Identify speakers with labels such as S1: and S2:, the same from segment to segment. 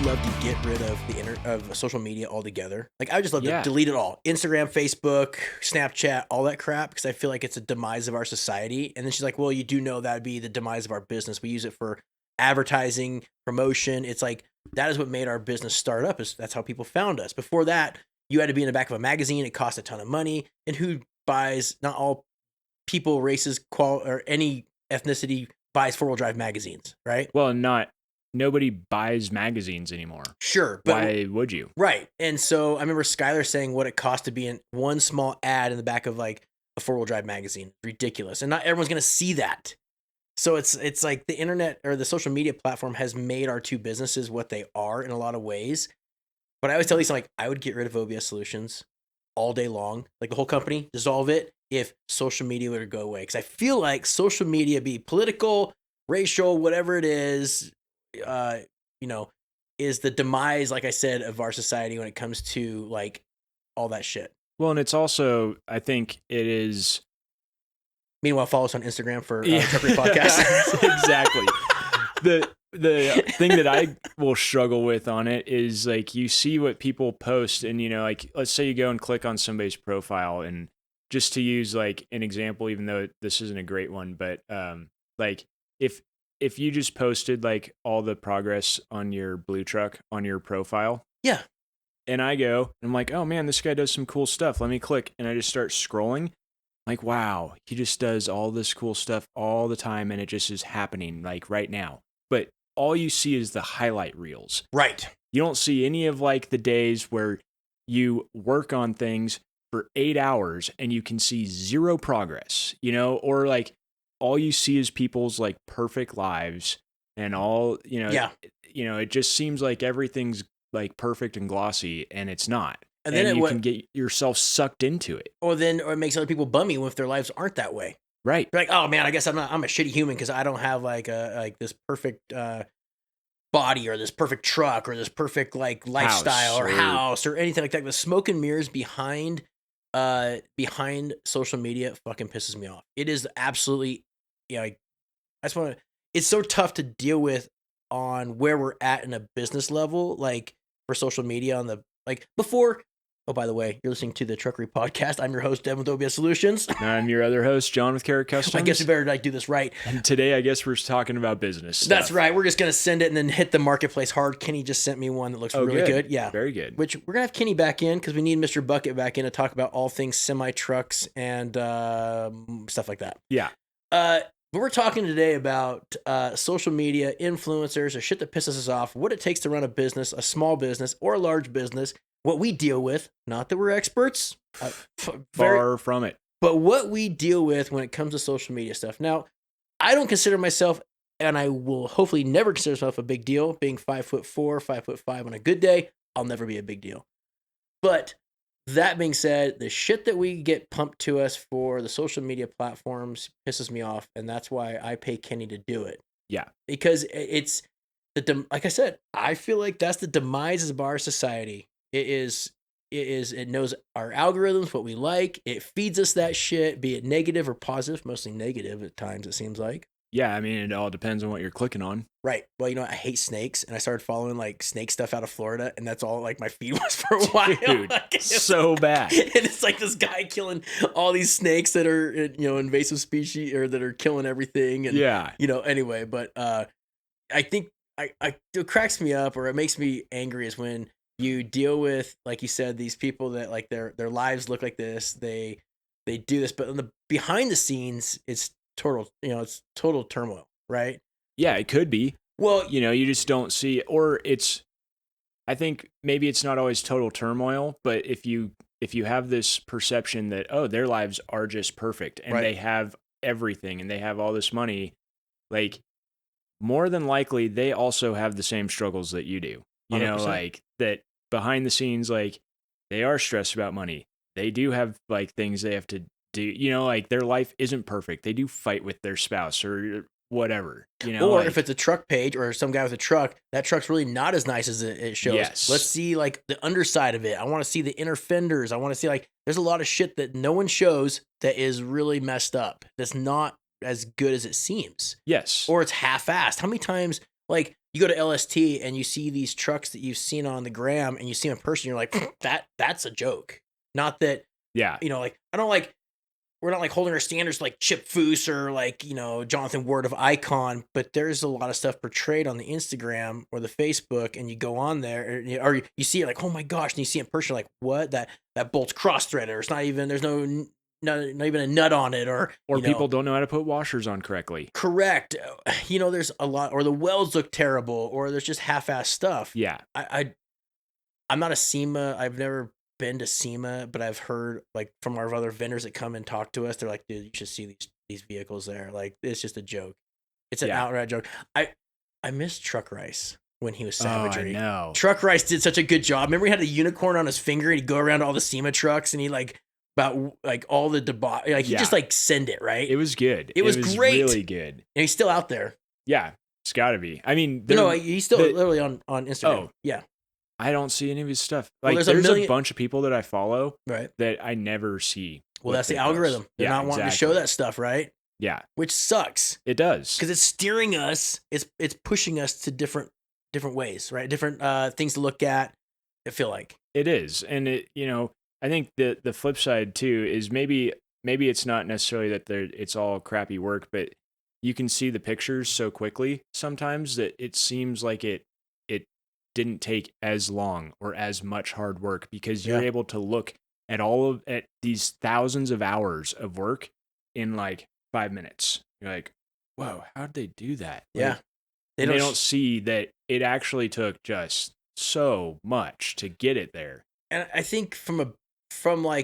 S1: love to get rid of of social media altogether. Like, I would just love to delete it all. Instagram, Facebook, Snapchat, all that crap, because I feel like it's a demise of our society. And then she's like, well, you do know that would be the demise of our business. We use it for advertising, promotion. It's like, that is what made our business start up. That's how people found us. Before that, you had to be in the back of a magazine. It cost a ton of money. And who buys, not all people, races, or any ethnicity buys four-wheel drive magazines, right?
S2: Well, nobody buys magazines anymore.
S1: Sure. But
S2: why would you?
S1: Right. And so I remember Skylar saying what it cost to be in one small ad in the back of like a four-wheel drive magazine. Ridiculous. And not everyone's going to see that. So it's like the internet or the social media platform has made our two businesses what they are in a lot of ways. But I always tell Lisa, like, I would get rid of OBS Solutions all day long, like the whole company, dissolve it if social media were to go away. Because I feel like social media, be political, racial, whatever it is, is the demise, like I said, of our society when it comes to like all that shit.
S2: Well, and it's also, I think it is.
S1: Meanwhile, follow us on Instagram for Truckery Podcast.
S2: Exactly. The thing that I will struggle with on it is like you see what people post, and like let's say you go and click on somebody's profile, and just to use like an example, even though this isn't a great one, but like if you just posted like all the progress on your blue truck on your profile,
S1: yeah,
S2: and I go and I'm like, oh man, this guy does some cool stuff. Let me click, and I just start scrolling. Like, wow, he just does all this cool stuff all the time, and it just is happening like right now. But all you see is the highlight reels.
S1: Right.
S2: You don't see any of like the days where you work on things for 8 hours and you can see zero progress, or like all you see is people's like perfect lives and all, it just seems like everything's like perfect and glossy, and it's not. And then you can get yourself sucked into it.
S1: Or it makes other people bummy if their lives aren't that way.
S2: Right.
S1: You're like, oh man, I guess I'm a shitty human because I don't have like this perfect body or this perfect truck or this perfect like lifestyle or house or anything like that. The smoke and mirrors behind social media fucking pisses me off. It is absolutely, I just want to. It's so tough to deal with on where we're at in a business level, like for social media on the like before. Oh, by the way, you're listening to the Truckery Podcast. I'm your host, Devin with OBS Solutions.
S2: I'm your other host, John with Carrot Customs.
S1: I guess we better do this right.
S2: And today, I guess we're talking about business stuff.
S1: That's right. We're just going to send it and then hit the marketplace hard. Kenny just sent me one that looks really good. Yeah.
S2: Very good.
S1: Which we're going to have Kenny back in because we need Mr. Bucket back in to talk about all things semi-trucks and stuff like that.
S2: Yeah.
S1: But we're talking today about social media, influencers, or shit that pisses us off, what it takes to run a business, a small business or a large business, what we deal with, not that we're experts.
S2: Far from it.
S1: But what we deal with when it comes to social media stuff. Now, I don't consider myself, and I will hopefully never consider myself a big deal, being 5'4", 5'5" on a good day. I'll never be a big deal. But that being said, the shit that we get pumped to us for the social media platforms pisses me off, and that's why I pay Kenny to do it.
S2: Yeah.
S1: Because it's, like I said, I feel like that's the demise of our society. It knows our algorithms, what we like. It feeds us that shit, be it negative or positive, mostly negative at times, it seems like.
S2: Yeah, I mean, it all depends on what you're clicking on.
S1: Right. Well, I hate snakes, and I started following like snake stuff out of Florida, and that's all like my feed was for a while.
S2: Dude, so bad.
S1: And it's like this guy killing all these snakes that are, invasive species or that are killing everything. And, anyway, but I think it cracks me up or it makes me angry is when you deal with, like you said, these people that like their lives look like this. They do this, but on the behind the scenes, it's total, it's total turmoil, right?
S2: Yeah, it could be.
S1: Well,
S2: you just don't see, or I think maybe it's not always total turmoil, but if you have this perception that, oh, their lives are just perfect and they have everything and they have all this money, like more than likely they also have the same struggles that you do. 100%. Like that behind the scenes, like they are stressed about money. They do have like things they have to do, like their life isn't perfect. They do fight with their spouse or whatever,
S1: Or like, if it's a truck page or some guy with a truck, that truck's really not as nice as it shows.
S2: Yes.
S1: Let's see like the underside of it. I want to see the inner fenders. I want to see like, there's a lot of shit that no one shows that is really messed up. That's not as good as it seems.
S2: Yes.
S1: Or it's half-assed. How many times, like you go to LST and you see these trucks that you've seen on the gram and you see them in person, you're like, that's a joke. Not that, like, I don't like, we're not like holding our standards like Chip Foose or like, Jonathan Ward of Icon, but there's a lot of stuff portrayed on the Instagram or the Facebook, and you go on there or you see it like, oh my gosh, and you see it in person, like, what? That bolt's cross-threaded, or it's not even, there's not even a nut on it, or
S2: people don't know how to put washers on correctly.
S1: Correct. There's a lot, or the welds look terrible, or there's just half-assed stuff.
S2: Yeah.
S1: I'm not a SEMA. I've never been to SEMA, but I've heard like from our other vendors that come and talk to us, they're like, dude, you should see these vehicles there. Like, it's just a joke. It's an outright joke. I miss Truck Rice when he was Savagery.
S2: Oh, I know.
S1: Truck Rice did such a good job. Remember he had a unicorn on his finger and he'd go around to all the SEMA trucks and he like about like all the debauch, like he just like send it, right?
S2: It was good.
S1: It was great.
S2: Really good.
S1: And he's still out there.
S2: Yeah, it's gotta be. I mean,
S1: he's still literally on Instagram.
S2: Oh,
S1: yeah.
S2: I don't see any of his stuff. Like, there's a bunch of people that I follow that I never see.
S1: Well, that's the algorithm. They're not wanting to show that stuff, right?
S2: Yeah.
S1: Which sucks.
S2: It does.
S1: Because it's steering us. It's pushing us to different ways, right? Different things to look at, I feel like.
S2: It is. And I think the flip side too is maybe it's not necessarily that it's all crappy work, but you can see the pictures so quickly sometimes that it seems like it didn't take as long or as much hard work, because you're able to look at at these thousands of hours of work in like 5 minutes. You're like, whoa, how'd they do that?
S1: Yeah.
S2: They don't see that it actually took just so much to get it there.
S1: And I think from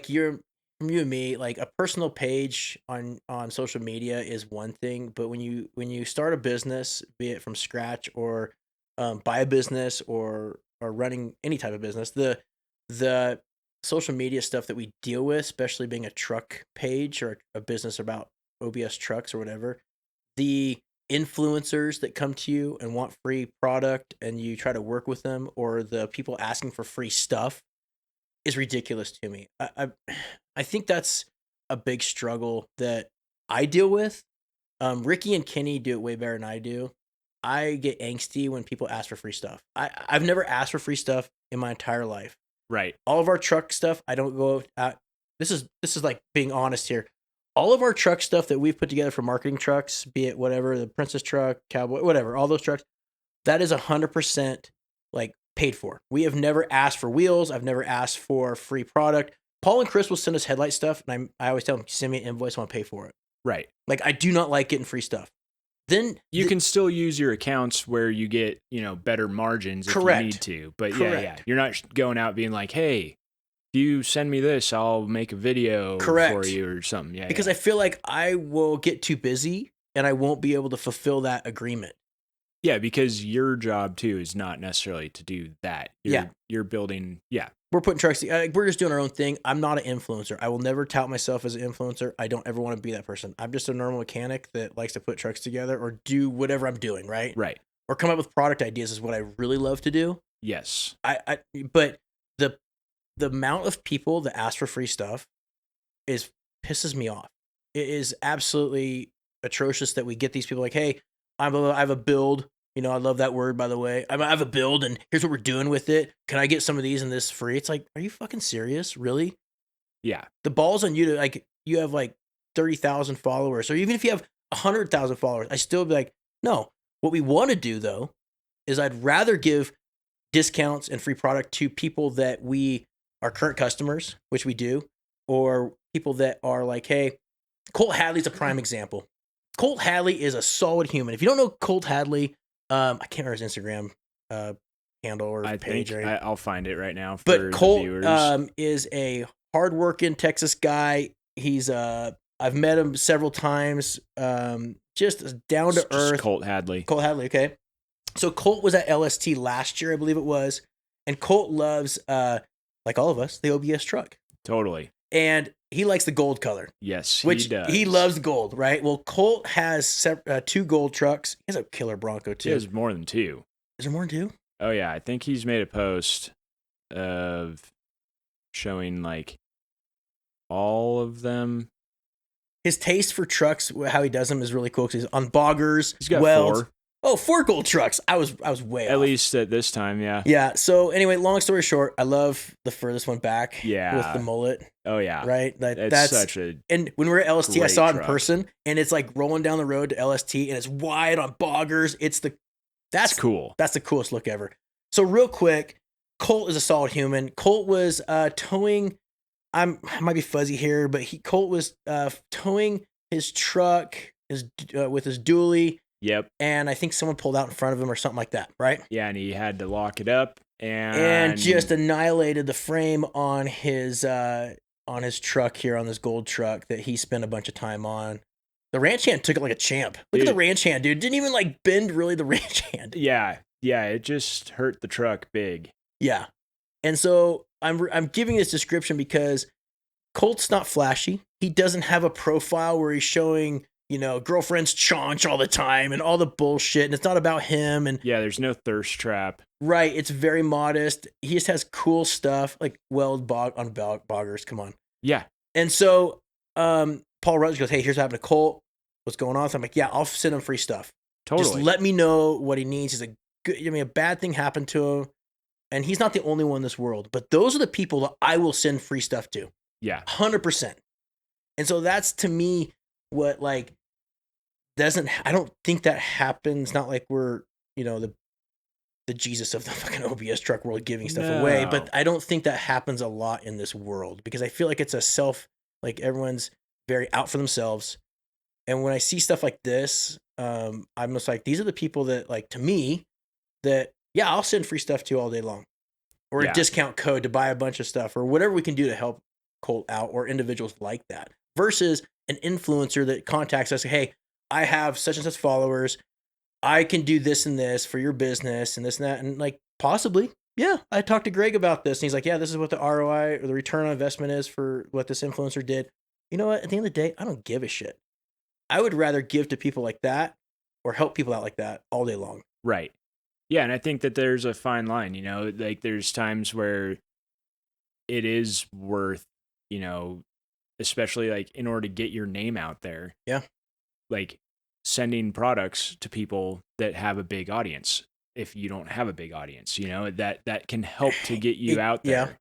S1: you and me, like a personal page on social media is one thing, but when you start a business, be it from scratch or buy a business or running any type of business, the social media stuff that we deal with, especially being a truck page or a business about OBS trucks or whatever, the influencers that come to you and want free product and you try to work with them, or the people asking for free stuff, is ridiculous to me. I think that's a big struggle that I deal with. Ricky and Kenny do it way better than I do. I get angsty when people ask for free stuff. I've never asked for free stuff in my entire life.
S2: Right.
S1: All of our truck stuff, I don't go out. This is like being honest here. All of our truck stuff that we've put together for marketing trucks, be it whatever, the Princess truck, Cowboy, whatever, all those trucks, that is 100% like paid for. We have never asked for wheels. I've never asked for free product. Paul and Chris will send us headlight stuff, and I always tell them, send me an invoice, I want to pay for it.
S2: Right.
S1: Like, I do not like getting free stuff. Then
S2: you can still use your accounts where you get, better margins if you need to. But yeah, you're not going out being like, hey, if you send me this, I'll make a video for you or something. Yeah.
S1: Because I feel like I will get too busy and I won't be able to fulfill that agreement.
S2: Yeah, because your job too is not necessarily to do that. You're building. Yeah.
S1: We're putting trucks. We're just doing our own thing. I'm not an influencer. I will never tout myself as an influencer. I don't ever want to be that person. I'm just a normal mechanic that likes to put trucks together or do whatever I'm doing, right?
S2: Right.
S1: Or come up with product ideas is what I really love to do.
S2: Yes.
S1: But the amount of people that ask for free stuff pisses me off. It is absolutely atrocious that we get these people like, hey, I have a build. I love that word, by the way. I have a build, and here's what we're doing with it. Can I get some of these and this free? It's like, are you fucking serious? Really?
S2: Yeah.
S1: The ball's on you to, like, you have like 30,000 followers, or even if you have 100,000 followers, I still be like, no. What we want to do, though, is I'd rather give discounts and free product to people that we are current customers, which we do, or people that are like, hey, Colt Hadley's a prime example. Colt Hadley is a solid human. If you don't know Colt Hadley, I can't remember his Instagram handle or page.
S2: I'll find it right now.
S1: But Colt is a hardworking Texas guy. He's I've met him several times. Just down to earth.
S2: Colt Hadley.
S1: Colt Hadley. Okay. So Colt was at LST last year, I believe it was, and Colt loves, like all of us, the OBS truck.
S2: Totally.
S1: And he likes the gold color.
S2: Yes,
S1: which
S2: he does.
S1: He loves gold, right? Well, Colt has 2 gold trucks. He has a killer Bronco, too.
S2: He has more than 2.
S1: Is there more than 2?
S2: Oh, yeah. I think he's made a post of showing, like, all of them.
S1: His taste for trucks, how he does them, is really cool. Because he's on boggers,
S2: he's got
S1: welds.
S2: 4.
S1: Oh, 4 gold trucks. I was way off.
S2: At least at this time, yeah.
S1: Yeah. So anyway, long story short, I love the furthest one back.
S2: Yeah.
S1: With the mullet.
S2: Oh yeah.
S1: Right.
S2: That's such a.
S1: And when we were at LST, I saw it in
S2: truck.
S1: person, and it's like rolling down the road to LST, and it's wide on boggers. That's
S2: cool.
S1: That's the coolest look ever. So real quick, Colt is a solid human. Colt was towing. I might be fuzzy here, but Colt was towing his truck with his dually.
S2: Yep.
S1: And I think someone pulled out in front of him or something like that, right?
S2: Yeah, and he had to lock it up and
S1: just annihilated the frame on his truck here, on this gold truck that he spent a bunch of time on. The ranch hand took it like a champ. Look at the ranch hand, dude. Didn't even like bend really the ranch hand.
S2: Yeah. Yeah, it just hurt the truck big.
S1: Yeah. And so I'm giving this description because Colt's not flashy. He doesn't have a profile where he's showing, girlfriend's chaunch all the time and all the bullshit, and it's not about him. And
S2: yeah, there's no thirst trap.
S1: Right. It's very modest. He just has cool stuff like weld on boggers. Come on.
S2: Yeah.
S1: And so Paul Rutledge goes, hey, here's what happened to Colt. What's going on? So I'm like, yeah, I'll send him free stuff.
S2: Totally.
S1: Just let me know what he needs. He's a bad thing happened to him. And he's not the only one in this world. But those are the people that I will send free stuff to.
S2: Yeah.
S1: 100%. And so that's, to me, what I don't think that happens. Not like we're, the Jesus of the fucking OBS truck world giving stuff away. But I don't think that happens a lot in this world because I feel like it's everyone's very out for themselves. And when I see stuff like this, I'm just like, these are the people that, to me, that, yeah, I'll send free stuff to all day long. Or a discount code to buy a bunch of stuff or whatever we can do to help Colt out or individuals like that. Versus an influencer that contacts us, hey, I have such and such followers. I can do this and this for your business and this and that. And possibly, yeah, I talked to Greg about this. And he's like, yeah, this is what the ROI or the return on investment is for what this influencer did. You know what? At the end of the day, I don't give a shit. I would rather give to people like that or help people out like that all day long.
S2: Right. Yeah. And I think that there's a fine line, there's times where it is worth, especially in order to get your name out there.
S1: Yeah.
S2: Sending products to people that have a big audience. If you don't have a big audience, that can help to get you out there. Yeah.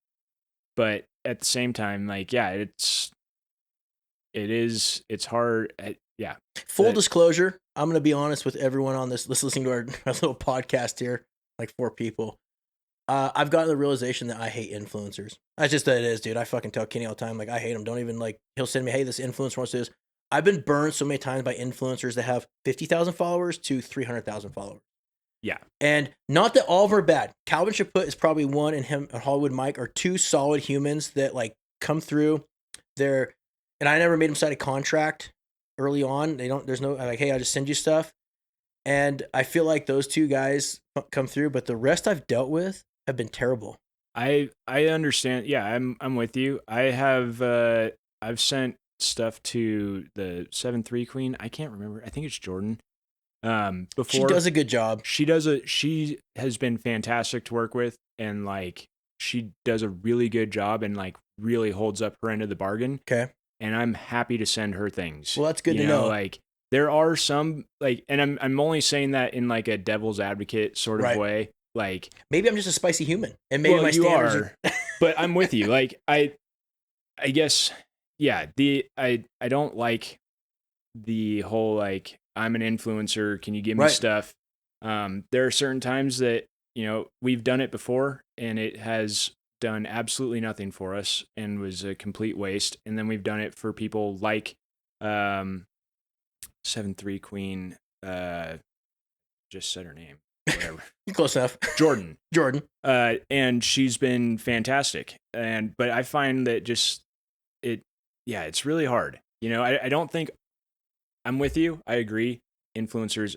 S2: But at the same time, it's hard. Yeah.
S1: Full disclosure, I'm going to be honest with everyone on this listening to our little podcast here, 4 people. I've gotten the realization that I hate influencers. That's just that it is, dude. I fucking tell Kenny all the time, I hate him. Don't even he'll send me, hey, this influencer wants to do this. I've been burned so many times by influencers that have 50,000 followers to 300,000 followers.
S2: Yeah.
S1: And not that all of them are bad. Calvin Chaput is probably one, and him and Hollywood Mike are 2 solid humans that come through. And I never made them sign a contract early on. There's no, hey, I just send you stuff. And I feel like those 2 guys come through, but the rest I've dealt with have been terrible.
S2: I understand. Yeah, I'm with you. I've sent stuff to the 7-3 queen. I can't remember. I think it's Jordan. Before
S1: she does a good job.
S2: She has been fantastic to work with, and she does a really good job and really holds up her end of the bargain.
S1: Okay.
S2: And I'm happy to send her things.
S1: Well, that's good to know.
S2: There are some and I'm only saying that in a devil's advocate sort of way.
S1: Maybe I'm just a spicy human, and maybe my standards
S2: are. But I'm with you. I guess, yeah. I don't like the whole I'm an influencer. Can you give me stuff? There are certain times that we've done it before, and it has done absolutely nothing for us and was a complete waste. And then we've done it for people like 7-3 queen. Just said her name. Whatever.
S1: You're close enough.
S2: Jordan.
S1: And
S2: she's been fantastic. But I find that it's really hard. I don't think I'm with you. I agree. Influencers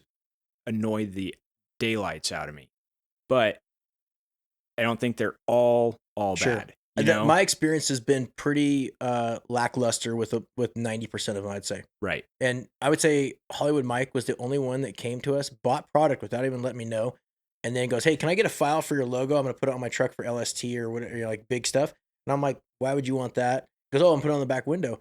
S2: annoy the daylights out of me, but I don't think they're all bad.
S1: My experience has been pretty lackluster with 90% of them, I'd say.
S2: Right.
S1: And I would say Hollywood Mike was the only one that came to us, bought product without even letting me know, and then goes, hey, can I get a file for your logo? I'm going to put it on my truck for LST or whatever, big stuff. And I'm like, why would you want that? He goes, oh, I'm putting it on the back window.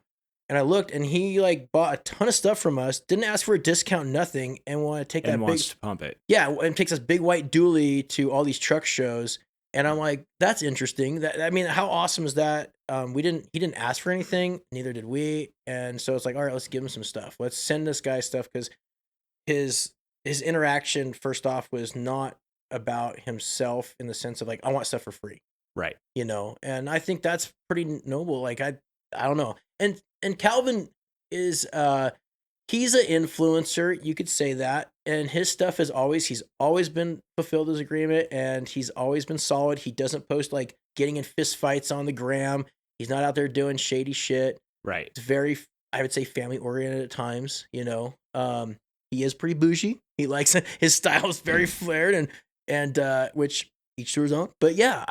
S1: And I looked, and he like bought a ton of stuff from us, didn't ask for a discount, nothing, and wanted to take
S2: and
S1: that
S2: wants
S1: big,
S2: to pump it.
S1: Yeah, and takes this big white dually to all these truck shows. And I'm like, that's interesting. That, I mean, how awesome is that? He didn't ask for anything, neither did we. And so it's like, all right, let's give him some stuff. Let's send this guy stuff, because his interaction, first off, was not about himself in the sense of like, I want stuff for free.
S2: Right.
S1: You know, and I think that's pretty noble. Like, I don't know. And Calvin is he's an influencer, you could say that. And his stuff he's always been fulfilled his agreement, and he's always been solid. He doesn't post like getting in fist fights on the gram. He's not out there doing shady shit.
S2: Right.
S1: It's very, I would say, family oriented at times, you know. He is pretty bougie. He likes his style is very flared, and which each to his own. But yeah,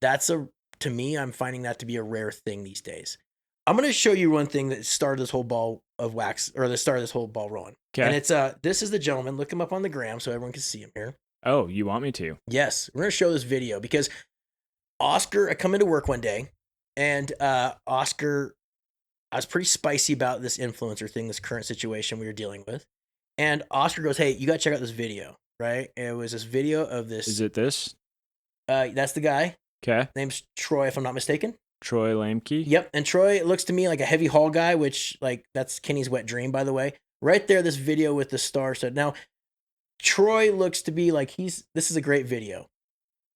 S1: to me, I'm finding that to be a rare thing these days. I'm going to show you one thing that started this whole ball of wax, or the start of this whole ball rolling. Okay. And it's this is the gentleman. Look him up on the gram so everyone can see him here.
S2: Oh, you want me to?
S1: Yes, we're going to show this video because Oscar, I come into work one day, and Oscar, I was pretty spicy about this influencer thing, this current situation we were dealing with. And Oscar goes, "Hey, you got to check out this video," right? And it was this video of this.
S2: Is it this?
S1: That's the guy.
S2: Okay.
S1: Name's Troy, if I'm not mistaken.
S2: Troy Lamke.
S1: Yep. And Troy looks to me like a heavy haul guy, which, like, that's Kenny's wet dream, by the way. Right there, this video with the star stud. Now, Troy looks to be like this is a great video.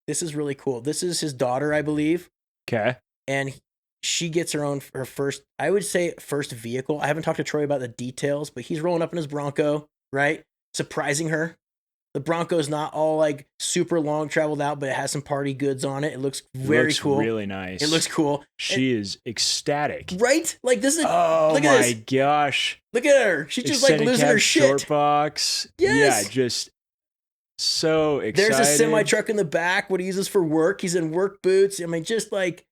S1: This is really cool. This is his daughter, I believe.
S2: Okay.
S1: And she gets her first, I would say, first vehicle. I haven't talked to Troy about the details, but he's rolling up in his Bronco, right? Surprising her. The Bronco's not all like super long traveled out, but it has some party goods on it. It looks very cool.
S2: Really nice.
S1: It looks cool.
S2: She is ecstatic.
S1: Right? Like this is.
S2: Oh
S1: look
S2: my
S1: at this.
S2: gosh.
S1: Look at her. She's just like losing her shit.
S2: Short box.
S1: Yes.
S2: Yeah, just so excited.
S1: There's a semi truck in the back. What he uses for work. He's in work boots. I mean, just like.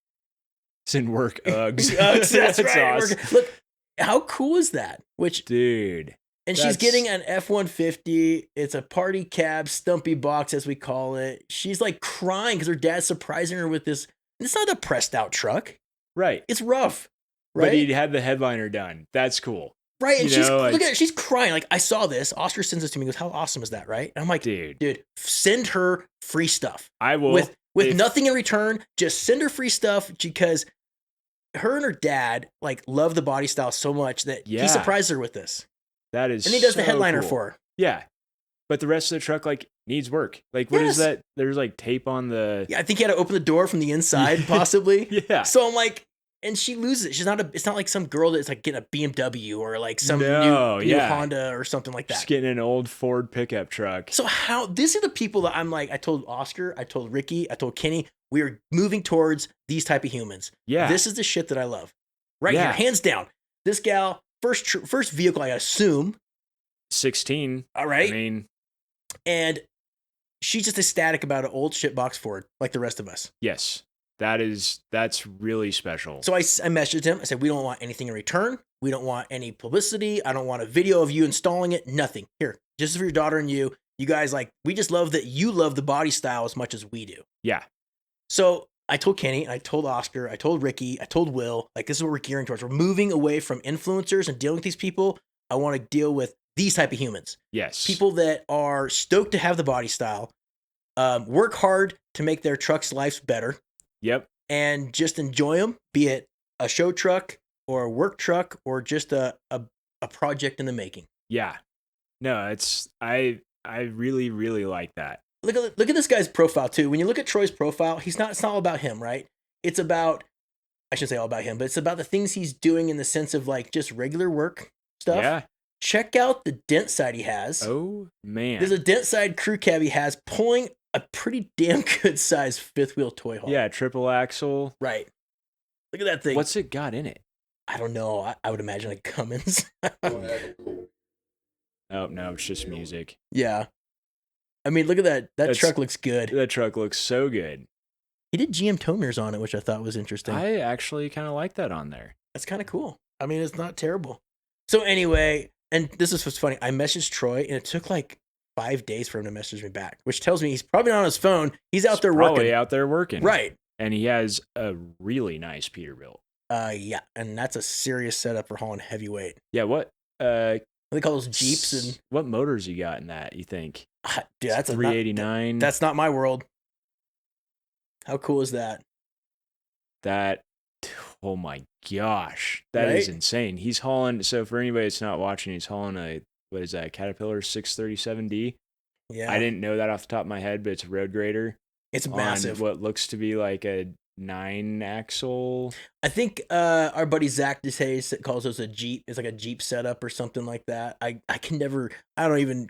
S2: It's in work Uggs.
S1: That's right.
S2: Awesome.
S1: Look, how cool is that?
S2: Dude.
S1: And she's getting an F-150. It's a party cab, stumpy box, as we call it. She's like crying because her dad's surprising her with this. It's not a pressed out truck.
S2: Right.
S1: It's rough. Right.
S2: But he had the headliner done. That's cool.
S1: Right. And look at her. She's crying. Like, I saw this. Oscar sends this to me. He goes, how awesome is that? Right. And I'm like, dude, send her free stuff.
S2: I will.
S1: With nothing in return. Just send her free stuff, because her and her dad like love the body style so much that he surprised her with this.
S2: That is,
S1: and he does the headliner for her.
S2: Yeah, but the rest of the truck like needs work. Like, what is that? There's like tape on the.
S1: Yeah, I think he had to open the door from the inside, possibly.
S2: Yeah.
S1: So I'm like, and she loses it. She's not it's not like some girl that's like getting a BMW or like some new Honda or something like that.
S2: Just getting an old Ford pickup truck.
S1: So these are the people that I'm like, I told Oscar, I told Ricky, I told Kenny, we are moving towards these type of humans.
S2: Yeah.
S1: This is the shit that I love. Right here, hands down. This gal, first vehicle, I assume.
S2: 16.
S1: All right.
S2: I mean.
S1: And she's just ecstatic about an old shitbox Ford, like the rest of us.
S2: Yes. That's really special.
S1: So I messaged him. I said, we don't want anything in return. We don't want any publicity. I don't want a video of you installing it. Nothing. Here, just for your daughter and you. You guys, like, we just love that you love the body style as much as we do.
S2: Yeah.
S1: So I told Kenny, I told Oscar, I told Ricky, I told Will, like, this is what we're gearing towards. We're moving away from influencers and dealing with these people. I want to deal with these type of humans.
S2: Yes.
S1: People that are stoked to have the body style, work hard to make their trucks' lives better.
S2: Yep.
S1: And just enjoy them, be it a show truck or a work truck or just a project in the making.
S2: Yeah. No, I really, really like that.
S1: Look at this guy's profile too. When you look at Troy's profile, it's not all about him, right? It's about, I shouldn't say all about him, but it's about the things he's doing in the sense of like just regular work stuff.
S2: Yeah.
S1: Check out the dent side he has.
S2: Oh, man.
S1: There's a dent side crew cab he has pulling a pretty damn good sized fifth wheel toy haul.
S2: Yeah, triple axle.
S1: Right. Look at that thing.
S2: What's it got in it?
S1: I don't know. I would imagine a Cummins.
S2: Oh, no, it's just music.
S1: Yeah. I mean, look at that. That truck looks good.
S2: That truck looks so good.
S1: He did GM toners on it, which I thought was interesting.
S2: I actually kind of like that on there.
S1: That's kind of cool. I mean, it's not terrible. So anyway, and this is what's funny. I messaged Troy, and it took like 5 days for him to message me back, which tells me he's probably not on his phone. He's out there working.
S2: Probably out there working.
S1: Right.
S2: And he has a really nice Peterbilt.
S1: Yeah, and that's a serious setup for hauling heavyweight.
S2: Yeah, what
S1: They call those Jeeps and
S2: what motors you got in that, you think?
S1: dude, that's
S2: 389.
S1: That's not my world. How cool is that?
S2: That, oh my gosh, that
S1: right?
S2: is insane. He's hauling, so for anybody that's not watching, he's hauling a, what is that, Caterpillar 637D?
S1: Yeah.
S2: I didn't know that off the top of my head, but it's a road grader.
S1: It's
S2: on
S1: massive.
S2: What looks to be like a 9-axle.
S1: I think our buddy Zach DeSays calls us a Jeep. It's like a Jeep setup or something like that. I don't even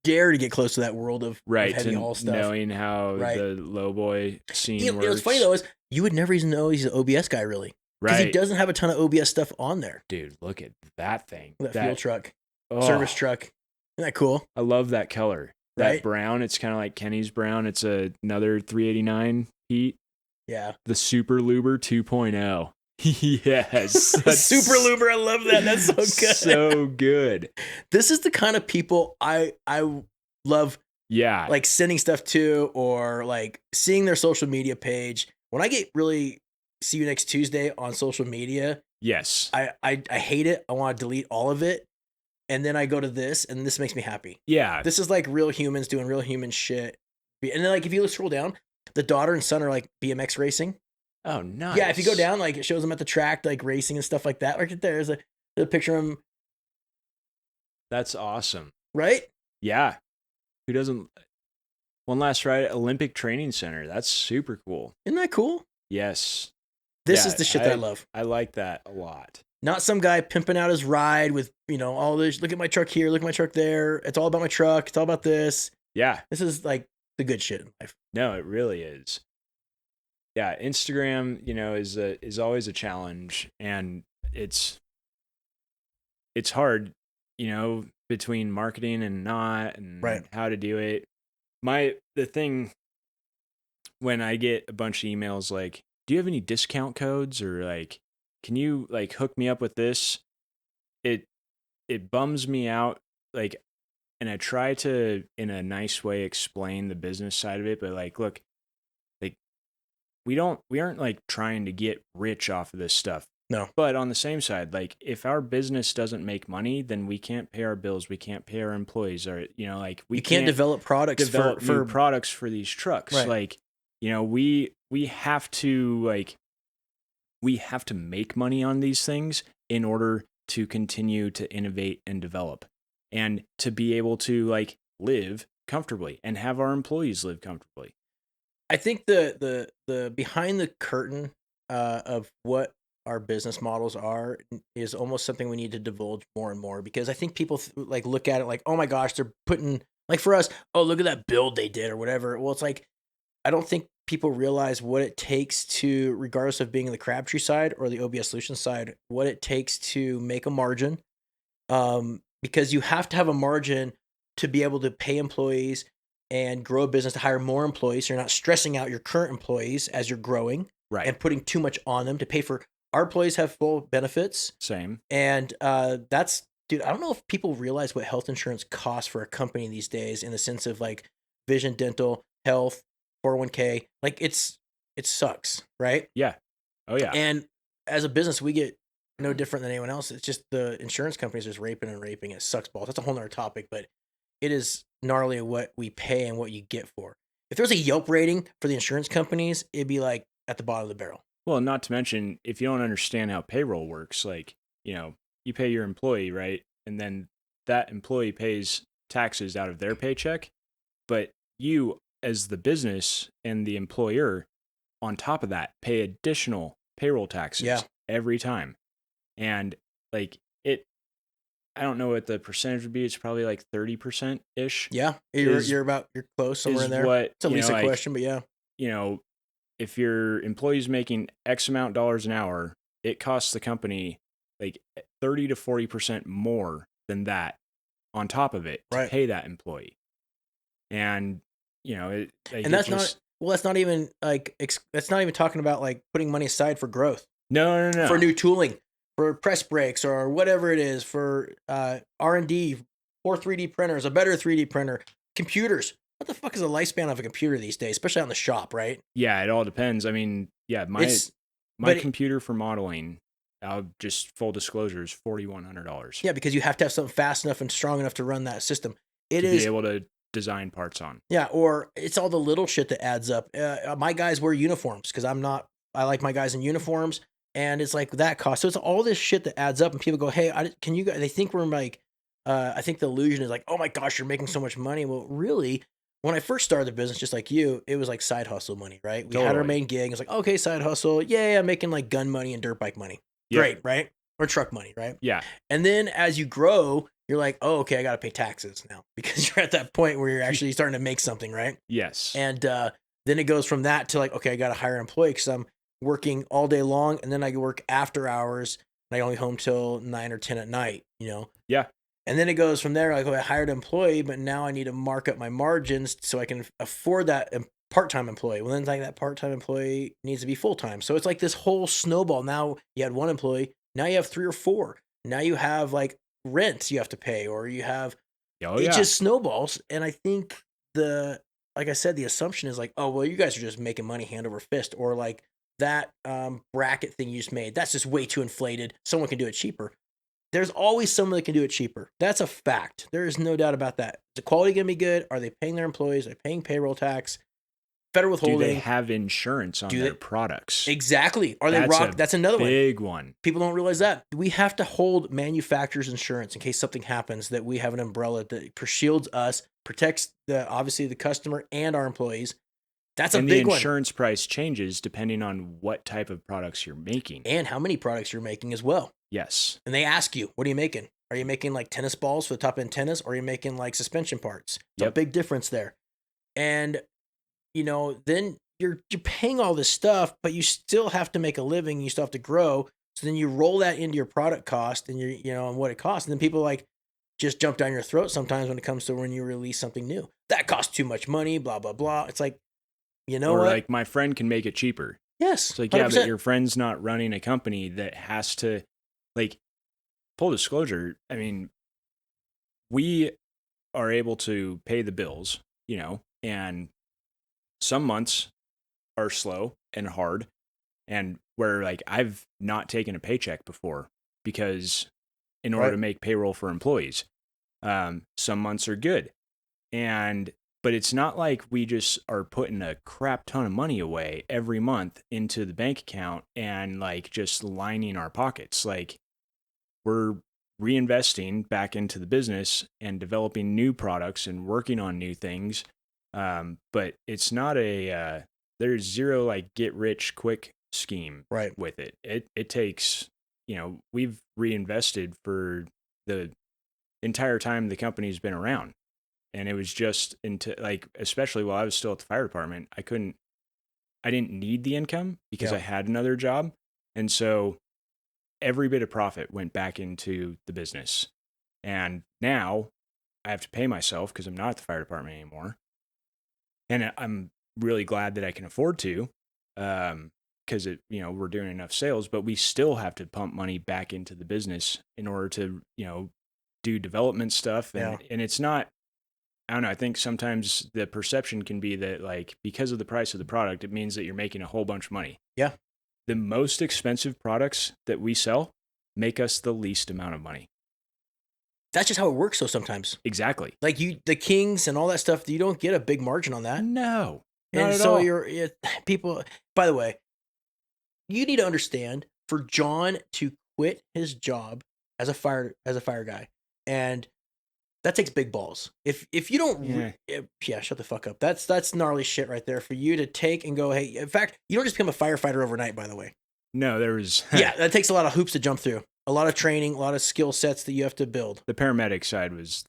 S1: dare to get close to that world of heavy haul stuff.
S2: Knowing how the lowboy scene works.
S1: What's funny though is you would never even know he's an OBS guy really. Because he doesn't have a ton of OBS stuff on there.
S2: Dude, look at that thing.
S1: That fuel truck. Service truck. Isn't that cool?
S2: I love that color. That brown, it's kind of like Kenny's brown. It's another 389 heat.
S1: Yeah.
S2: The Super Luber 2.0. Yes.
S1: Super Luber, I love that. That's so good.
S2: So good.
S1: This is the kind of people I love.
S2: Yeah.
S1: Like sending stuff to, or like seeing their social media page. When I get really see you next Tuesday on social media.
S2: Yes.
S1: I hate it. I want to delete all of it. And then I go to this, and this makes me happy.
S2: Yeah.
S1: This is like real humans doing real human shit. And then like if you scroll down, the daughter and son are like BMX racing.
S2: Oh, nice.
S1: Yeah, if you go down, like it shows them at the track, like racing and stuff like that. Right there's a picture of them.
S2: That's awesome.
S1: Right?
S2: Yeah. Who doesn't? One last ride at Olympic Training Center. That's super cool.
S1: Isn't that cool?
S2: Yes.
S1: This is the shit that I love.
S2: I like that a lot.
S1: Not some guy pimping out his ride with, all this. Look at my truck here. Look at my truck there. It's all about my truck. It's all about this.
S2: Yeah.
S1: This is like the good shit in life.
S2: No, it really is. Yeah. Instagram, is always a challenge, and it's hard, between marketing and not, and how to do it. The thing when I get a bunch of emails like, do you have any discount codes, or like, can you like hook me up with this? It bums me out. Like, and I try to, in a nice way, explain the business side of it, but like, look, like we aren't like trying to get rich off of this stuff.
S1: No.
S2: But on the same side, like if our business doesn't make money, then we can't pay our bills. We can't pay our employees, or, like we
S1: can't develop products
S2: for products for these trucks.
S1: Right.
S2: Like, we have to we have to make money on these things in order to continue to innovate and develop, and to be able to like live comfortably and have our employees live comfortably.
S1: I think the behind the curtain of what our business models are is almost something we need to divulge more and more, because I think people like look at it like, oh my gosh, they're putting, like for us, oh, look at that build they did or whatever. Well, it's like, I don't think people realize what it takes to, regardless of being in the Crabtree side or the OBS Solutions side, what it takes to make a margin. Because you have to have a margin to be able to pay employees and grow a business, to hire more employees. So you're not stressing out your current employees as you're growing,
S2: right,
S1: and putting too much on them to pay for. Our employees have full benefits.
S2: Same.
S1: And that's, dude, I don't know if people realize what health insurance costs for a company these days, in the sense of like vision, dental, health, 401k. Like it sucks, right?
S2: Yeah. Oh yeah.
S1: And as a business, we get no different than anyone else. It's just the insurance companies just raping and raping. It sucks balls. That's a whole nother topic, but it is gnarly what we pay and what you get for. If there was a Yelp rating for the insurance companies, it'd be like at the bottom of the barrel.
S2: Well, not to mention, if you don't understand how payroll works, like, you pay your employee, right? And then that employee pays taxes out of their paycheck. But you, as the business and the employer, on top of that, pay additional payroll taxes every time. And like I don't know what the percentage would be. It's probably like 30% ish.
S1: Yeah. You're close somewhere in there. It's at least a question, but yeah.
S2: If your employee's making X amount dollars an hour, it costs the company like 30 to 40% more than that on top of it to pay that employee. And,
S1: that's not even like, that's not even talking about like putting money aside for growth.
S2: No.
S1: For new tooling, for press brakes or whatever it is, for R&D, or 3D printers, a better 3D printer, computers. What the fuck is the lifespan of a computer these days, especially on the shop, right?
S2: Yeah, it all depends. I mean, yeah, My computer for modeling, just full disclosure, is $4,100.
S1: Yeah, because you have to have something fast enough and strong enough to run that system.
S2: To be able to design parts on.
S1: Yeah, or it's all the little shit that adds up. My guys wear uniforms because I like my guys in uniforms, and it's like that cost. So it's all this shit that adds up, and people go, "Hey, can you guys?" They think we're like, I think the illusion is like, "Oh my gosh, you're making so much money." Well, really, when I first started the business, just like you, it was like side hustle money, right? We had our main gig. It's like, okay, side hustle, yeah, I'm making like gun money and dirt bike money. Yep. Great, right? Or truck money, right?
S2: Yeah.
S1: And then as you grow, you're like, oh, okay, I got to pay taxes now because you're at that point where you're actually starting to make something, right?
S2: Yes.
S1: And then it goes from that to like, okay, I got to hire an employee because I'm working all day long, and then I work after hours, and I only home till 9 or 10 at night,
S2: Yeah.
S1: And then it goes from there, like, oh, I hired an employee, but now I need to mark up my margins so I can afford that part-time employee. Well, then like that part-time employee needs to be full-time. So it's like this whole snowball. Now you had one employee, now you have 3 or 4. Now you have like rent you have to pay, or you have, it just snowballs. And I think like I said, the assumption is like, oh, well, you guys are just making money hand over fist, or like that bracket thing you just made, that's just way too inflated. Someone can do it cheaper. There's always someone that can do it cheaper. That's a fact. There is no doubt about that. Is the quality going to be good? Are they paying their employees? Are they paying payroll tax? Federal withholding?
S2: Do they have insurance on their products?
S1: Exactly. Are they That's another
S2: big one.
S1: People don't realize that. We have to hold manufacturers' insurance in case something happens, that we have an umbrella that shields us, protects obviously the customer and our employees. That's a big one.
S2: And the insurance price changes depending on what type of products you're making.
S1: And how many products you're making as well.
S2: Yes.
S1: And they ask you, what are you making? Are you making like tennis balls for the top end tennis, or are you making like suspension parts? It's a big difference there. And, then you're paying all this stuff, but you still have to make a living. You still have to grow. So then you roll that into your product cost and and what it costs. And then people like just jump down your throat sometimes when it comes to when you release something new. That costs too much money, blah, blah, blah. It's like,
S2: or what? Like my friend can make it cheaper.
S1: Yes.
S2: It's like, 100%. Yeah, but your friend's not running a company that has to, like, full disclosure. I mean, we are able to pay the bills, and some months are slow and hard, and where like I've not taken a paycheck before because in order to make payroll for employees, some months are good. But it's not like we just are putting a crap ton of money away every month into the bank account and like just lining our pockets. Like we're reinvesting back into the business and developing new products and working on new things. But it's not there's zero like get rich quick scheme with it. It takes, we've reinvested for the entire time the company's been around. And it was just into like, especially while I was still at the fire department, I didn't need the income because I had another job. And so every bit of profit went back into the business. And now I have to pay myself because I'm not at the fire department anymore. And I'm really glad that I can afford to, because we're doing enough sales, but we still have to pump money back into the business in order to, do development stuff. And it's not, I don't know. I think sometimes the perception can be that like, because of the price of the product, it means that you're making a whole bunch of money.
S1: Yeah.
S2: The most expensive products that we sell make us the least amount of money.
S1: That's just how it works though sometimes.
S2: Exactly.
S1: Like the Kings and all that stuff, you don't get a big margin on that.
S2: No.
S1: And so people, by the way, you need to understand, for John to quit his job as a fire guy, and that takes big balls. If you don't, shut the fuck up. That's gnarly shit right there for you to take and go, hey, in fact, you don't just become a firefighter overnight, by the way.
S2: No, there was.
S1: Yeah, that takes a lot of hoops to jump through, a lot of training, a lot of skill sets that you have to build.
S2: The paramedic side was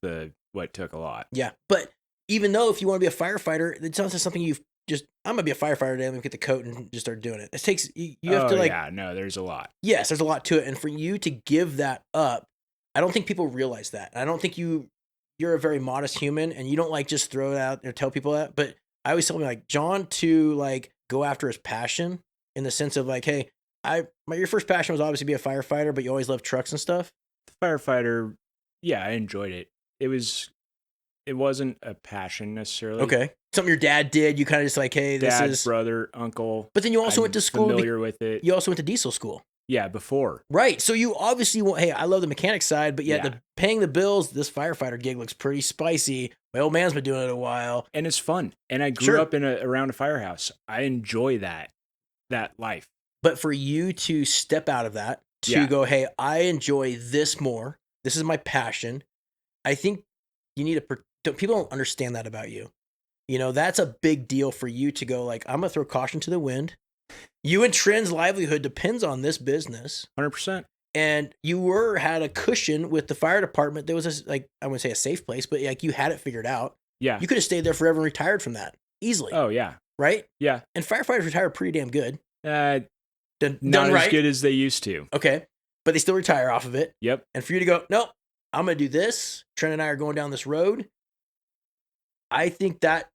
S2: what took a lot.
S1: Yeah, but even though if you want to be a firefighter, it's not something you've just, I'm going to be a firefighter today, I'm going to get the coat and just start doing it. It takes, you have to like.
S2: Yeah, no, there's a lot.
S1: Yes, there's a lot to it. And for you to give that up, I don't think people realize that. I don't think you're a very modest human and you don't like just throw it out or tell people that. But I always tell them like, John, to like go after his passion in the sense of like, hey, your first passion was obviously be a firefighter, but you always loved trucks and stuff.
S2: The firefighter, yeah, I enjoyed it. It wasn't a passion necessarily.
S1: Okay. something your dad did. You kind of just like, hey, this
S2: Dad,
S1: is
S2: brother, uncle.
S1: But then you also went to school.
S2: Familiar with it.
S1: You also went to diesel school.
S2: Yeah, before.
S1: Right. So you obviously want, hey, I love the mechanic side, but yet paying the bills, this firefighter gig looks pretty spicy. My old man's been doing it a while.
S2: And it's fun. And I grew up around a firehouse. I enjoy that life.
S1: But for you to step out of that, to go, hey, I enjoy this more. This is my passion. I think you need people don't understand that about you. You know, that's a big deal for you to go like, I'm going to throw caution to the wind. You and Trent's livelihood depends on this business.
S2: 100%.
S1: And you had a cushion with the fire department. There was I wouldn't say a safe place, but like you had it figured out.
S2: Yeah.
S1: You could have stayed there forever and retired from that easily.
S2: Oh, yeah.
S1: Right?
S2: Yeah.
S1: And firefighters retire pretty damn good.
S2: Not
S1: as
S2: good as they used to.
S1: Okay. But they still retire off of it.
S2: Yep.
S1: And for you to go, nope, I'm going to do this. Trent and I are going down this road. I think that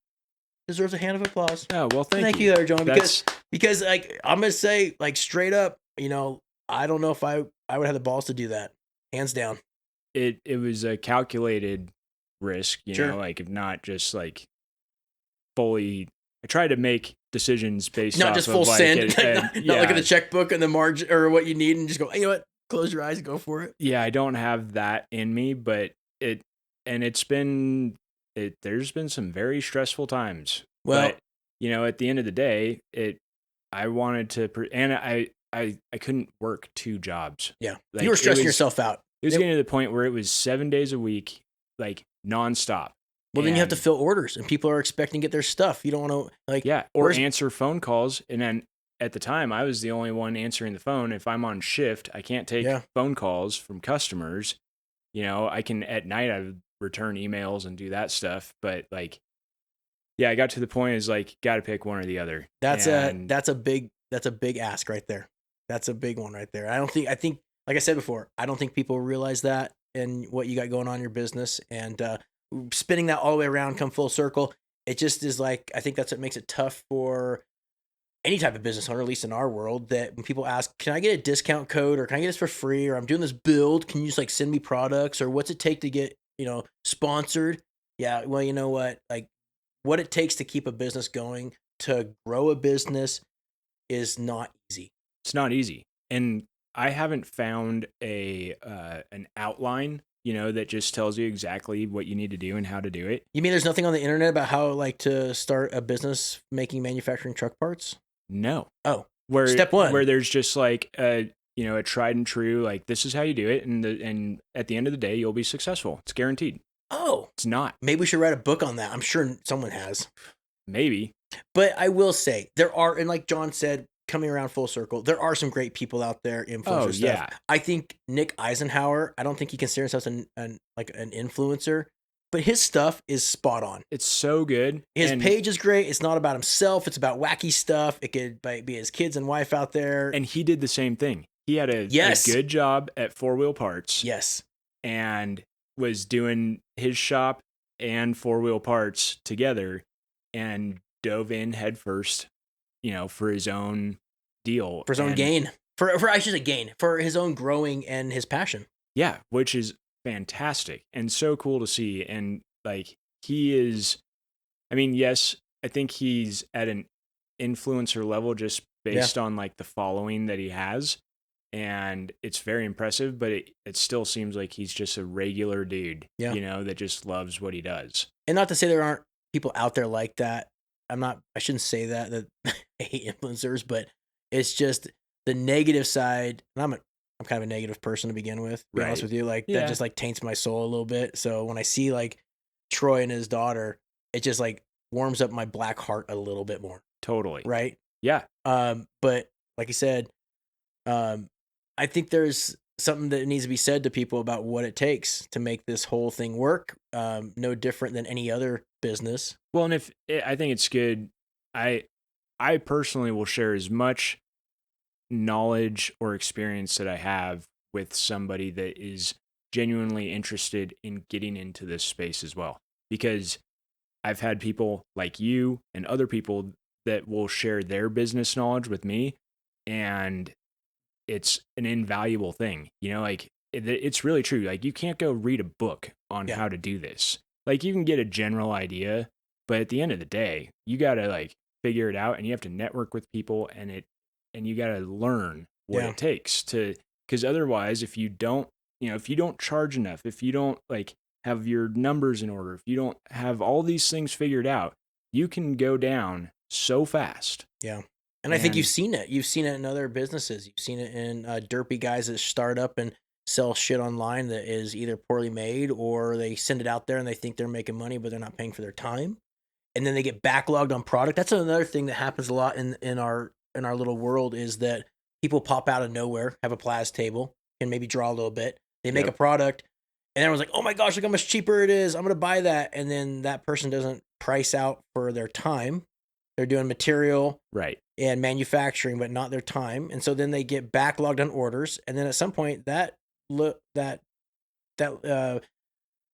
S1: deserves a hand of applause.
S2: Oh, well, thank
S1: you there, John. Because like, I'm going to say like straight up, you know, I don't know if I would have the balls to do that. Hands down.
S2: It was a calculated risk, you know, like if not just like fully, I try to make decisions based
S1: not
S2: off
S1: just full
S2: of
S1: send,
S2: not
S1: look at the checkbook and the margin or what you need and just go, hey, you know what, close your eyes and go for it.
S2: Yeah, I don't have that in me, but there's been some very stressful times.
S1: Well,
S2: but, you know, at the end of the day, I wanted to, and I couldn't work 2 jobs.
S1: Yeah, like, you were stressing yourself out.
S2: It was getting to the point where it was 7 days a week, like nonstop.
S1: Well, then you have to fill orders, and people are expecting to get their stuff. You don't want to
S2: or answer phone calls. And then at the time, I was the only one answering the phone. If I'm on shift, I can't take phone calls from customers. You know, I can at night I would return emails and do that stuff. But like, I got to the point is like, got to pick one or the other.
S1: That's a big ask right there. That's a big one right there. I think like I said before, I don't think people realize that and what you got going on in your business, and spinning that all the way around, come full circle. It just is like, I think that's what makes it tough for any type of business owner, at least in our world, that when people ask, can I get a discount code or can I get this for free? Or I'm doing this build. Can you just like send me products, or what's it take to get, you know, sponsored? Yeah. Well, you know what, like what it takes to keep a business going, to grow a business is not easy.
S2: It's not easy. And I haven't found an outline, you know, that just tells you exactly what you need to do and how to do it.
S1: You mean there's nothing on the internet about how like to start a business manufacturing truck parts?
S2: No.
S1: Oh,
S2: step 1, where there's just like a tried and true, like this is how you do it. And at the end of the day, you'll be successful. It's guaranteed.
S1: Oh,
S2: it's not.
S1: Maybe we should write a book on that. I'm sure someone has.
S2: Maybe.
S1: But I will say there are, and like John said, coming around full circle, there are some great people out there, influencer stuff.
S2: Yeah.
S1: I think Nick Eisenhower, I don't think he considers himself an influencer, but his stuff is spot on.
S2: It's so good.
S1: His page is great. It's not about himself. It's about wacky stuff. It could be his kids and wife out there.
S2: And he did the same thing. He had a good job at 4-Wheel Parts.
S1: Yes.
S2: And was doing his shop and 4-Wheel Parts together and dove in head first, you know, for his own deal.
S1: For his own gain. I should say gain. For his own growing and his passion.
S2: Yeah, which is fantastic and so cool to see. And like he is, I mean, yes, I think he's at an influencer level just based on like the following that he has. And it's very impressive, but it still seems like he's just a regular dude, you know, that just loves what he does. And
S1: not to say there aren't people out there like that. I shouldn't say that I hate influencers, but it's just the negative side. And I'm kind of a negative person to begin with, to be honest with you. Like that just like taints my soul a little bit. So when I see like Troy and his daughter, it just like warms up my black heart a little bit more.
S2: Totally.
S1: Right?
S2: Yeah.
S1: But like you said, I think there's something that needs to be said to people about what it takes to make this whole thing work. No different than any other business.
S2: Well, and I think it's good. I personally will share as much knowledge or experience that I have with somebody that is genuinely interested in getting into this space as well. Because I've had people like you and other people that will share their business knowledge with me, and it's an invaluable thing. You know, like it's really true. Like you can't go read a book on how to do this. Like you can get a general idea, But at the end of the day, you got to like figure it out, and you have to network with people, and you got to learn what it takes to, because otherwise, if you don't, if you don't charge enough, if you don't like have your numbers in order, if you don't have all these things figured out, you can go down so fast.
S1: Yeah. And I think you've seen it. You've seen it in other businesses. You've seen it in derpy guys that start up and sell shit online that is either poorly made, or they send it out there and they think they're making money, but they're not paying for their time. And then they get backlogged on product. That's another thing that happens a lot in our little world, is that people pop out of nowhere, have a Plas table, and maybe draw a little bit. They make a product, and everyone's like, oh my gosh, look how much cheaper it is. I'm going to buy that. And then that person doesn't price out for their time. They're doing material and manufacturing, but not their time. And so then they get backlogged on orders. And then at some point that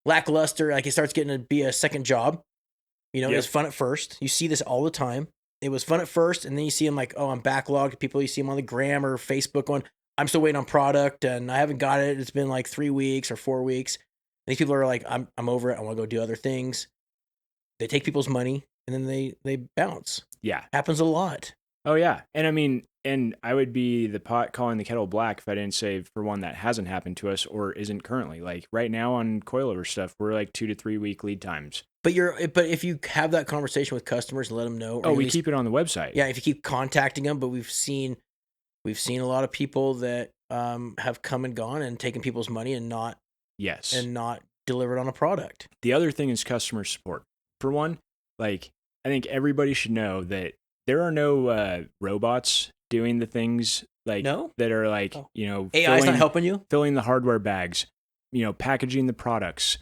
S1: lackluster, like it starts getting to be a second job. It was fun at first. You see this all the time. It was fun at first. And then you see them like, oh, I'm backlogged. People, you see them on the gram or Facebook going, I'm still waiting on product and I haven't got it. It's been like 3 weeks or 4 weeks. And these people are like, I'm over it. I want to go do other things. They take people's money and then they bounce. Yeah. Happens a lot.
S2: Oh yeah. And I mean, and I would be the pot calling the kettle black if I didn't say for one that hasn't happened to us or isn't currently. Like right now on coilover stuff, we're like 2 to 3 week lead times.
S1: But if you have that conversation with customers and let them know.
S2: Oh, we keep it on the website.
S1: Yeah, if you keep contacting them, but we've seen a lot of people that have come and gone and taken people's money and not delivered on a product.
S2: The other thing is customer support. For one, like I think everybody should know that there are no robots doing the things like that are like,
S1: AI's not helping you
S2: filling the hardware bags, packaging the products.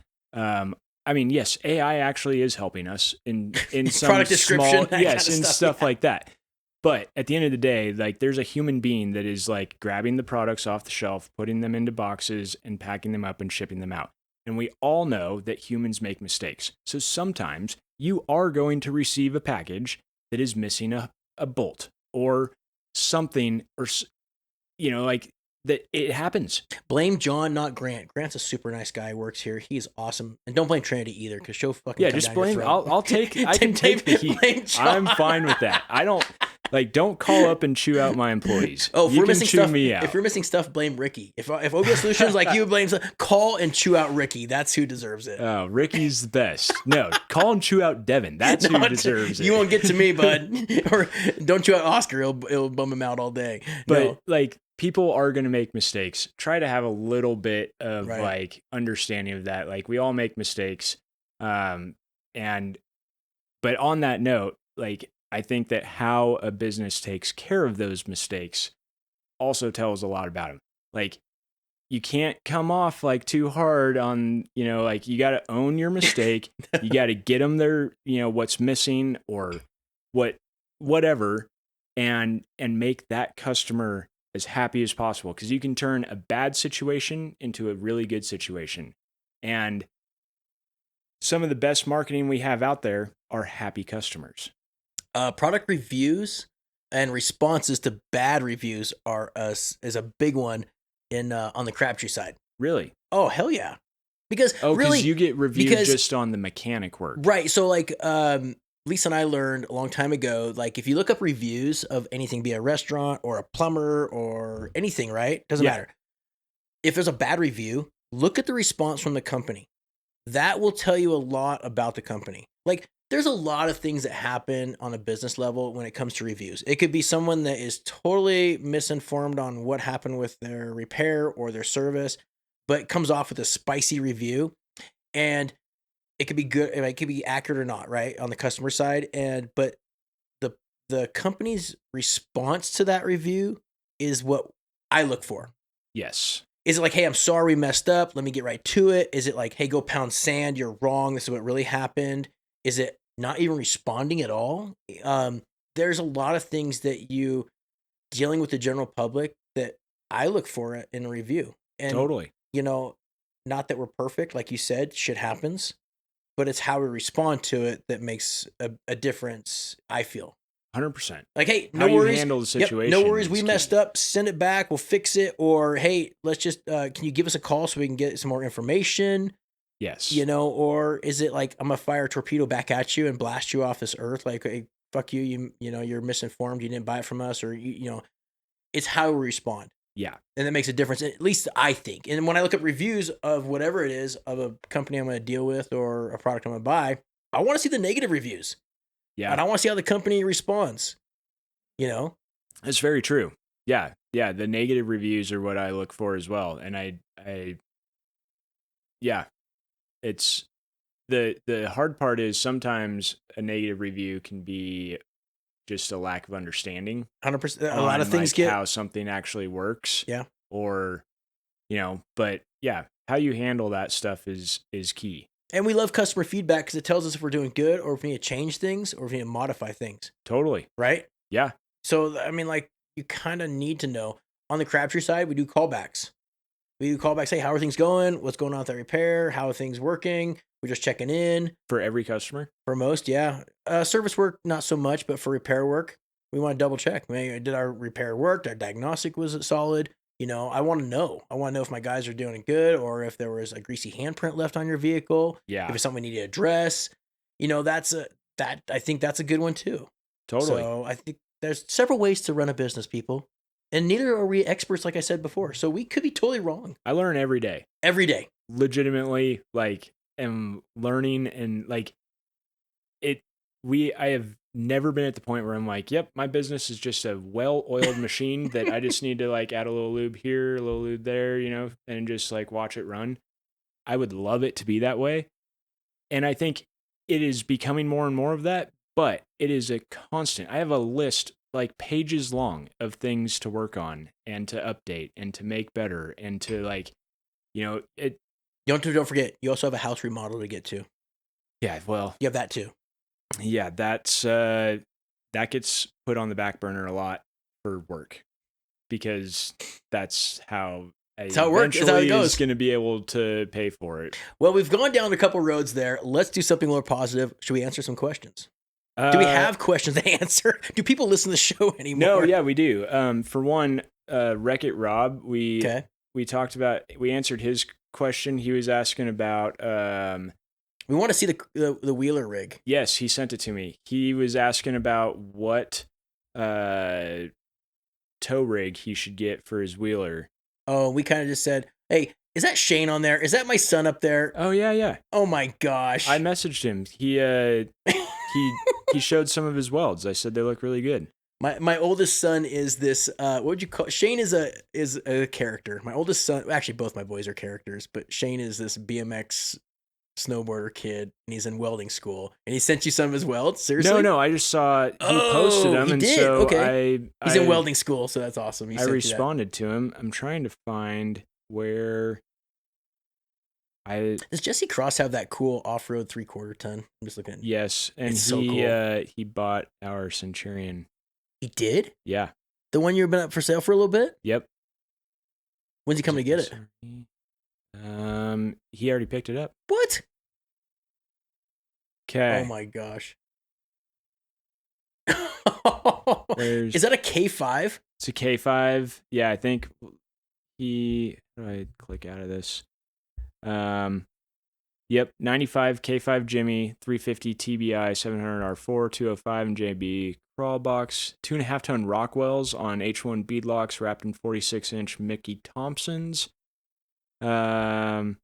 S2: I mean, yes, AI actually is helping us in some
S1: product description,
S2: stuff like that. But at the end of the day, like there's a human being that is like grabbing the products off the shelf, putting them into boxes and packing them up and shipping them out. And we all know that humans make mistakes. So sometimes you are going to receive a package that is missing a bolt or something, or, like that it happens.
S1: Blame John, not Grant. Grant's a super nice guy. Works here. He's awesome. And don't blame Trinity either, because she'll fucking come
S2: just
S1: down
S2: blame.
S1: your throat.
S2: I can take the heat. I'm fine with that. I don't. Like, don't call up and chew out my employees.
S1: Oh, if
S2: you
S1: we're
S2: can
S1: missing
S2: chew
S1: stuff,
S2: me out.
S1: If you're missing stuff, blame Ricky. If OBS Solutions like you blame, call and chew out Ricky. That's who deserves it.
S2: Oh, Ricky's the best. No, call and chew out Devin. That's who deserves it.
S1: You won't get to me, bud. Or don't chew out Oscar. It'll bum him out all day.
S2: But like, people are going to make mistakes. Try to have a little bit of like understanding of that. Like, we all make mistakes. But on that note, like, I think that how a business takes care of those mistakes also tells a lot about them. Like, you can't come off like too hard on, like you got to own your mistake. You got to get them their, what's missing or whatever, and make that customer as happy as possible. Because you can turn a bad situation into a really good situation. And some of the best marketing we have out there are happy customers.
S1: Product reviews and responses to bad reviews is a big one on the Crabtree side.
S2: Really?
S1: Oh, hell yeah. Because
S2: you get reviewed just on the mechanic work.
S1: Right. So like Lisa and I learned a long time ago, like if you look up reviews of anything, be a restaurant or a plumber or anything, right? Doesn't matter. If there's a bad review, look at the response from the company. That will tell you a lot about the company. Like, there's a lot of things that happen on a business level when it comes to reviews. It could be someone that is totally misinformed on what happened with their repair or their service, but comes off with a spicy review, and it could be good. It could be accurate or not, right, on the customer side. But the company's response to that review is what I look for.
S2: Yes.
S1: Is it like, hey, I'm sorry we messed up, let me get right to it? Is it like, hey, go pound sand, you're wrong, this is what really happened? Is it not even responding at all? There's a lot of things that you dealing with the general public that I look for in a review. And,
S2: totally.
S1: Not that we're perfect, like you said, shit happens, but it's how we respond to it that makes a difference, I feel.
S2: 100%.
S1: Like, hey,
S2: no worries. You handle the situation.
S1: No worries. We messed up. Send it back. We'll fix it. Or, hey, let's just, can you give us a call so we can get some more information?
S2: Yes.
S1: You know, or is it like I'm gonna fire a torpedo back at you and blast you off this earth? Like, hey, fuck you, you know, you're misinformed. You didn't buy it from us, or you know, it's how we respond.
S2: Yeah.
S1: And that makes a difference, at least I think. And when I look up reviews of whatever it is of a company I'm going to deal with or a product I'm going to buy, I want to see the negative reviews.
S2: Yeah.
S1: And I want to see how the company responds. You know?
S2: That's very true. Yeah. Yeah. The negative reviews are what I look for as well. And yeah, it's the hard part is sometimes a negative review can be just a lack of understanding.
S1: 100%. A lot of things get
S2: how something actually works.
S1: Yeah.
S2: Or, you know, but yeah, how you handle that stuff is key.
S1: And we love customer feedback because it tells us if we're doing good or if we need to change things or if we need to modify things.
S2: Totally.
S1: Right?
S2: Yeah.
S1: So, I mean, like, you kind of need to know. On the Crabtree side, we do callbacks. We do callbacks. Hey, how are things going? What's going on with that repair? How are things working? We're just checking in.
S2: For every customer?
S1: For most, yeah. Service work, not so much, but for repair work, we want to double check. Did our repair work? Our diagnostic was solid? You know, I want to know. I want to know if my guys are doing good or if there was a greasy handprint left on your vehicle.
S2: Yeah.
S1: If it's something we need to address. You know, I think that's a good one too.
S2: Totally.
S1: So I think there's several ways to run a business, people. And neither are we experts, like I said before. So we could be totally wrong.
S2: I learn every day.
S1: Every day.
S2: Legitimately, like, am learning and like I have never been at the point where I'm like, yep, my business is just a well-oiled machine that I just need to like add a little lube here, a little lube there, you know, and just like watch it run. I would love it to be that way. And I think it is becoming more and more of that, but it is a constant. I have a list like pages long of things to work on and to update and to make better and to like, you know, it.
S1: Don't forget, you also have a house remodel to get to.
S2: Yeah, well,
S1: you have that too.
S2: Yeah, that gets put on the back burner a lot for work because that's how
S1: it works. That's how it goes.
S2: Is going to be able to pay for it.
S1: Well, we've gone down a couple roads there. Let's do something more positive. Should we answer some questions? Do we have questions to answer? Do people listen to the show anymore?
S2: No, yeah, we do. For one, Wreck-It Rob, we talked about. We answered his question. He was asking about.
S1: We want to see the wheeler rig.
S2: Yes, he sent it to me. He was asking about what tow rig he should get for his wheeler.
S1: Oh, we kind of just said, hey, is that Shane on there? Is that my son up there?
S2: Oh, yeah.
S1: Oh, my gosh.
S2: I messaged him. He showed some of his welds. I said they look really good.
S1: My oldest son is this, what would you call, Shane is a character. My oldest son, actually both my boys are characters, but Shane is this BMX snowboarder kid, and he's in welding school, and he sent you some of his welds. Seriously?
S2: No, I just saw he posted them, and
S1: did?
S2: so
S1: okay. He's in welding school, so that's awesome.
S2: I responded to him. I'm trying to find where
S1: does Jesse Cross have that cool off-road 3/4 ton? I'm just looking.
S2: Yes, and it's so cool. He bought our Centurion.
S1: He did?
S2: Yeah,
S1: the one you've been up for sale for a little bit.
S2: Yep.
S1: When's he coming to get it?
S2: He already picked it up.
S1: What?
S2: Okay.
S1: Oh my gosh. Is that a K5?
S2: It's a K5. Yeah, I think how do I click out of this? Yep, 95 K5 Jimmy, 350 TBI, 700 R4, 205 and JB, crawl box, 2.5 ton Rockwells on H1 beadlocks wrapped in 46-inch Mickey Thompsons.
S1: Can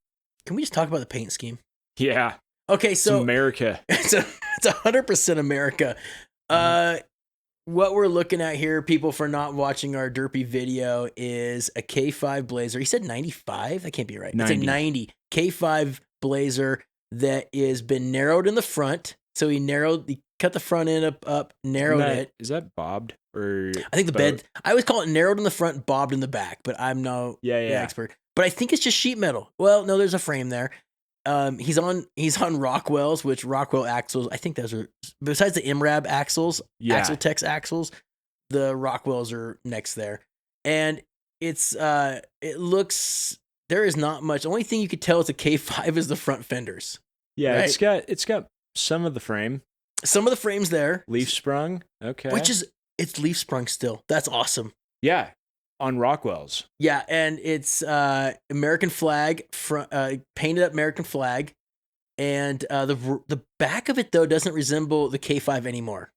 S1: we just talk about the paint scheme?
S2: Yeah.
S1: Okay, so
S2: it's America.
S1: It's 100% America. What we're looking at here, people, for not watching our derpy video, is a K5 Blazer. He said 95? That can't be right. 90. It's a 90 K5 Blazer that has been narrowed in the front. So he cut the front end up, narrowed it.
S2: Is that bobbed? Or
S1: I think the bed, I always call it narrowed in the front, bobbed in the back, but I'm no expert. But I think it's just sheet metal. Well, no, there's a frame there. He's on Rockwells, which Rockwell axles, I think those are, besides the MRAB axles, Axletex axles, the Rockwells are next there. And it's it looks, there is not much. The only thing you could tell it's a K5 is the front fenders.
S2: Yeah, right? it's got some of the frame.
S1: Some of the frames there.
S2: Leaf sprung. Okay.
S1: It's leaf sprung still. That's awesome.
S2: Yeah. on Rockwell's.
S1: Yeah, and it's American flag, painted up American flag, and the back of it though doesn't resemble the K5 anymore.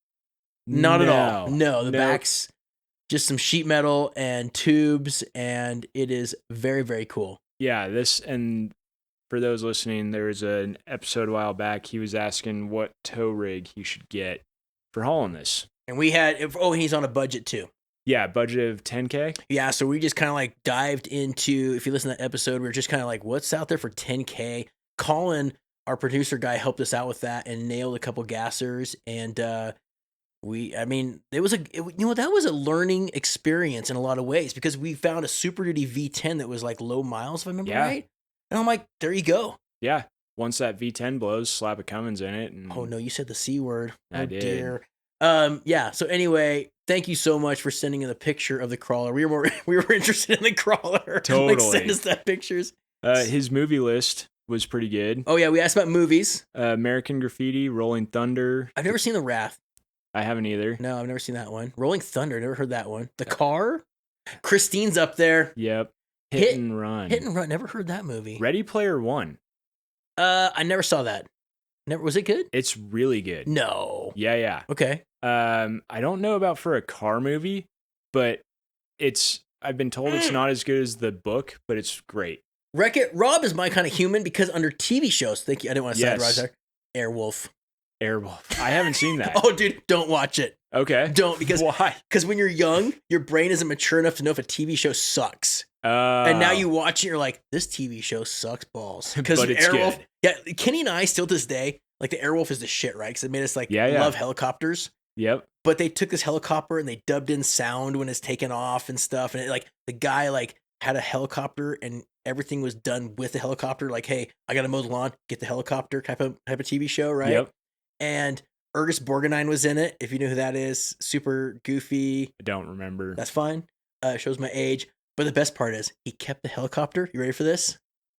S1: Not at all. No, the back's just some sheet metal and tubes, and it is very, very cool.
S2: Yeah, and for those listening, there was an episode a while back. He was asking what tow rig he should get for hauling this.
S1: And we had, he's on a budget too.
S2: Yeah, budget of $10K.
S1: Yeah, so we just kind of like dived into, if you listen to that episode, we were just kind of like, what's out there for $10K? Colin, our producer guy, helped us out with that and nailed a couple gassers. And that was a learning experience in a lot of ways, because we found a Super Duty V10 that was like low miles, if I remember right. And I'm like, there you go.
S2: Yeah. Once that V10 blows, slap a Cummins in it. And
S1: oh no, you said the C word.
S2: I did.
S1: Dear. Yeah. So anyway, thank you so much for sending in the picture of the crawler. We were interested in the crawler.
S2: Totally.
S1: Like, send us that pictures.
S2: His movie list was pretty good.
S1: Oh yeah, we asked about movies.
S2: American Graffiti, Rolling Thunder.
S1: I've never seen The Wrath.
S2: I haven't either.
S1: No, I've never seen that one. Rolling Thunder, never heard that one. The Car. Christine's up there.
S2: Yep. Hit and Run.
S1: Hit and Run. Never heard that movie.
S2: Ready Player One.
S1: I never saw that. Never. Was it good?
S2: It's really good.
S1: No.
S2: Yeah.
S1: Okay.
S2: I don't know about for a car movie, but I've been told it's not as good as the book, but it's great.
S1: Wreck-It Rob is my kind of human, because under TV shows, thank you. I didn't want to side rise there. Airwolf.
S2: I haven't seen that.
S1: Oh, dude, don't watch it.
S2: Okay.
S1: Don't, because
S2: why?
S1: Because when you're young, your brain isn't mature enough to know if a TV show sucks. And now you watch it, you're like, this TV show sucks balls. Because Airwolf, yeah, Kenny and I still to this day, like, the Airwolf is the shit, right? Because it made us love helicopters.
S2: Yep.
S1: But they took this helicopter and they dubbed in sound when it's taken off and stuff, and the guy had a helicopter and everything was done with the helicopter. Like, hey, I gotta mow the lawn, get the helicopter type of TV show, right?
S2: Yep.
S1: And Ergus Borgnine was in it, if you know who that is. Super goofy.
S2: I don't remember.
S1: That's fine. Shows my age. But the best part is he kept the helicopter, you ready for this?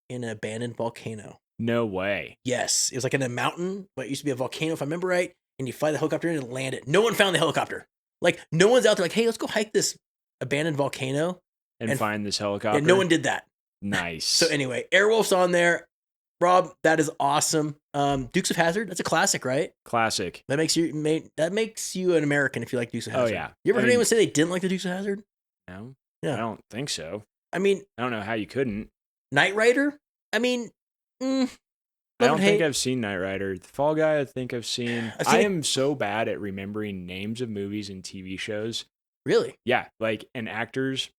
S1: In an abandoned volcano.
S2: No way.
S1: Yes. It was like in a mountain, but it used to be a volcano, if I remember right. And you fly the helicopter in and land it. No one found the helicopter. Like, no one's out there like, hey, let's go hike this abandoned volcano.
S2: And find this helicopter.
S1: And no one did that.
S2: Nice.
S1: So anyway, Airwolf's on there. Rob, that is awesome. Dukes of Hazzard, that's a classic, right?
S2: Classic.
S1: That makes you an American if you like Dukes of Hazzard.
S2: Oh yeah.
S1: You ever heard anyone say they didn't like the Dukes of Hazzard?
S2: No.
S1: Yeah.
S2: I don't think so.
S1: I mean,
S2: I don't know how you couldn't.
S1: Knight Rider? I mean,
S2: I don't think I've seen Knight Rider. The Fall Guy, I think I've seen. I am so bad at remembering names of movies and TV shows.
S1: Really?
S2: Yeah, and actors.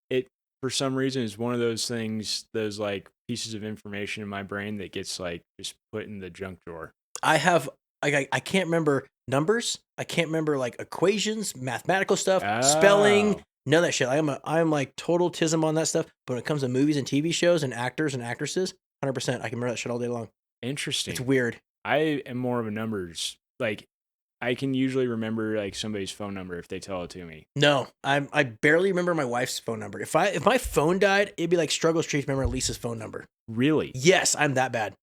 S2: It, for some reason, is one of those things, those pieces of information in my brain that gets just put in the junk drawer.
S1: I have, I can't remember numbers. I can't remember equations, mathematical stuff, spelling, none of that shit. I'm total tism on that stuff. But when it comes to movies and TV shows and actors and actresses, 100%, I can remember that shit all day long.
S2: Interesting.
S1: It's weird.
S2: I am more of a numbers. I can usually remember somebody's phone number if they tell it to me.
S1: No, I barely remember my wife's phone number. If my phone died, it'd be like struggle street to remember Lisa's phone number.
S2: Really?
S1: Yes, I'm that bad.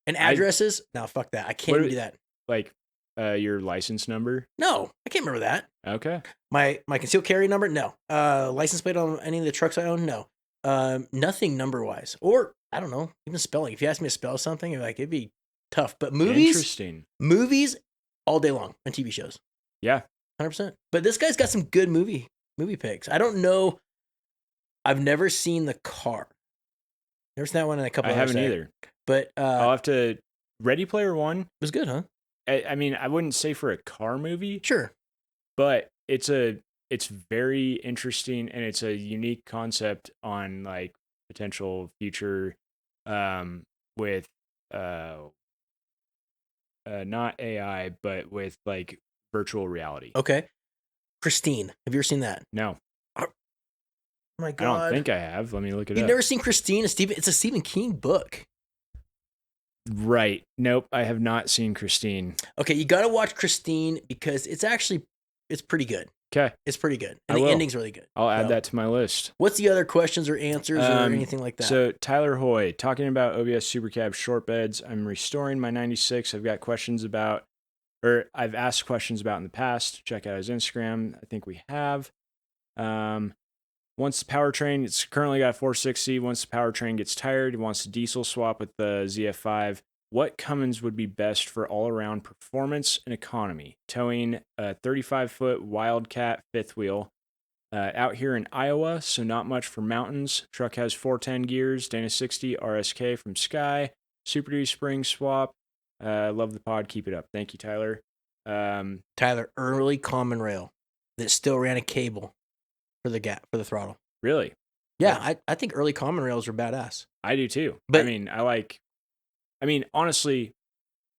S1: And addresses? No, fuck that. I can't even do that.
S2: Your license number?
S1: No, I can't remember that.
S2: Okay.
S1: My concealed carry number? No. License plate on any of the trucks I own? No. Nothing number wise. Or I don't know, even spelling. If you ask me to spell something, it'd be tough. But movies,
S2: interesting.
S1: Movies all day long, and TV shows.
S2: Yeah,
S1: 100%. But this guy's got some good movie picks. I don't know. I've never seen The Car. Never seen that one in a couple.
S2: I haven't either.
S1: But
S2: I'll have to. Ready Player One
S1: was good, huh?
S2: I mean, I wouldn't say for a car movie,
S1: sure,
S2: but it's very interesting and it's a unique concept on potential future with not AI, but with virtual reality.
S1: Okay. Christine, have you ever seen that?
S2: No.
S1: Oh my God.
S2: I don't think I have. Let me look it up.
S1: You've never seen Christine? It's a Stephen King book.
S2: Right. Nope. I have not seen Christine.
S1: Okay, you got to watch Christine because it's pretty good.
S2: Okay.
S1: It's pretty good. And the ending's really good.
S2: I'll add that to my list.
S1: What's the other questions or answers or anything like that?
S2: So Tyler Hoy, talking about OBS Supercab short beds. I'm restoring my 96. I've got questions about, or I've asked questions about in the past. Check out his Instagram. I think we have. Once the powertrain, it's currently got 460. Once the powertrain gets tired, he wants to diesel swap with the ZF5. What Cummins would be best for all-around performance and economy? Towing a 35-foot Wildcat fifth wheel. Out here in Iowa, so not much for mountains. Truck has 410 gears, Dana 60 RSK from Sky, Super Duty spring swap. Love the pod. Keep it up. Thank you, Tyler.
S1: Tyler, early common rail that still ran a cable for the throttle.
S2: Really?
S1: Yeah, I think early common rails were badass.
S2: I do too.
S1: But
S2: honestly,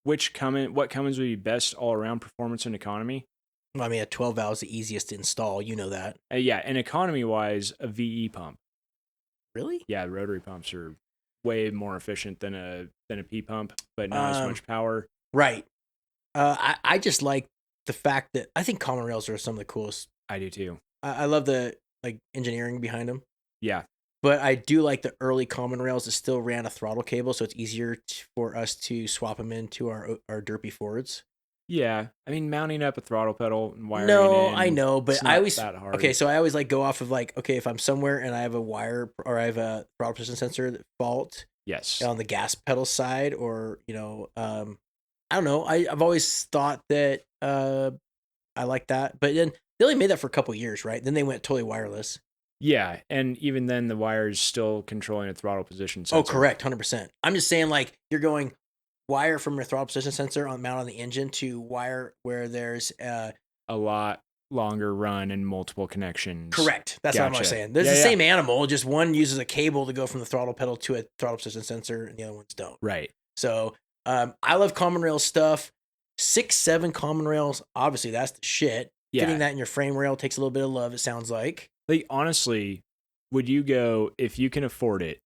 S2: what Cummins would be best all around performance and economy?
S1: Well, I mean, a 12 valve is the easiest to install. You know that.
S2: Yeah, and economy wise, a VE pump.
S1: Really?
S2: Yeah, rotary pumps are way more efficient than a P pump, but not as much power.
S1: Right. I just like the fact that I think common rails are some of the coolest.
S2: I do too.
S1: I love the engineering behind them.
S2: Yeah.
S1: But I do like the early common rails that still ran a throttle cable, so it's easier for us to swap them into our derpy Fords.
S2: Yeah, I mean, mounting up a throttle pedal and wiring
S1: No,
S2: in,
S1: I know, but I always
S2: that hard.
S1: Okay, so I always go off of if I'm somewhere and I have a wire or I have a throttle position sensor fault.
S2: Yes.
S1: On the gas pedal side, or I don't know. I've always thought that I like that, but then they only made that for a couple years, right? Then they went totally wireless.
S2: Yeah, and even then the wire is still controlling a throttle position sensor.
S1: Oh, correct, 100%. I'm just saying, you're going wire from your throttle position sensor mount on the engine to wire where there's a
S2: lot longer run and multiple connections.
S1: Correct. That's what I'm saying. There's the same animal, just one uses a cable to go from the throttle pedal to a throttle position sensor, and the other ones don't.
S2: Right.
S1: So I love common rail stuff. 6-7 common rails, obviously that's the shit. Yeah. Getting that in your frame rail takes a little bit of love, it sounds like.
S2: Honestly, would you go, if you can afford it,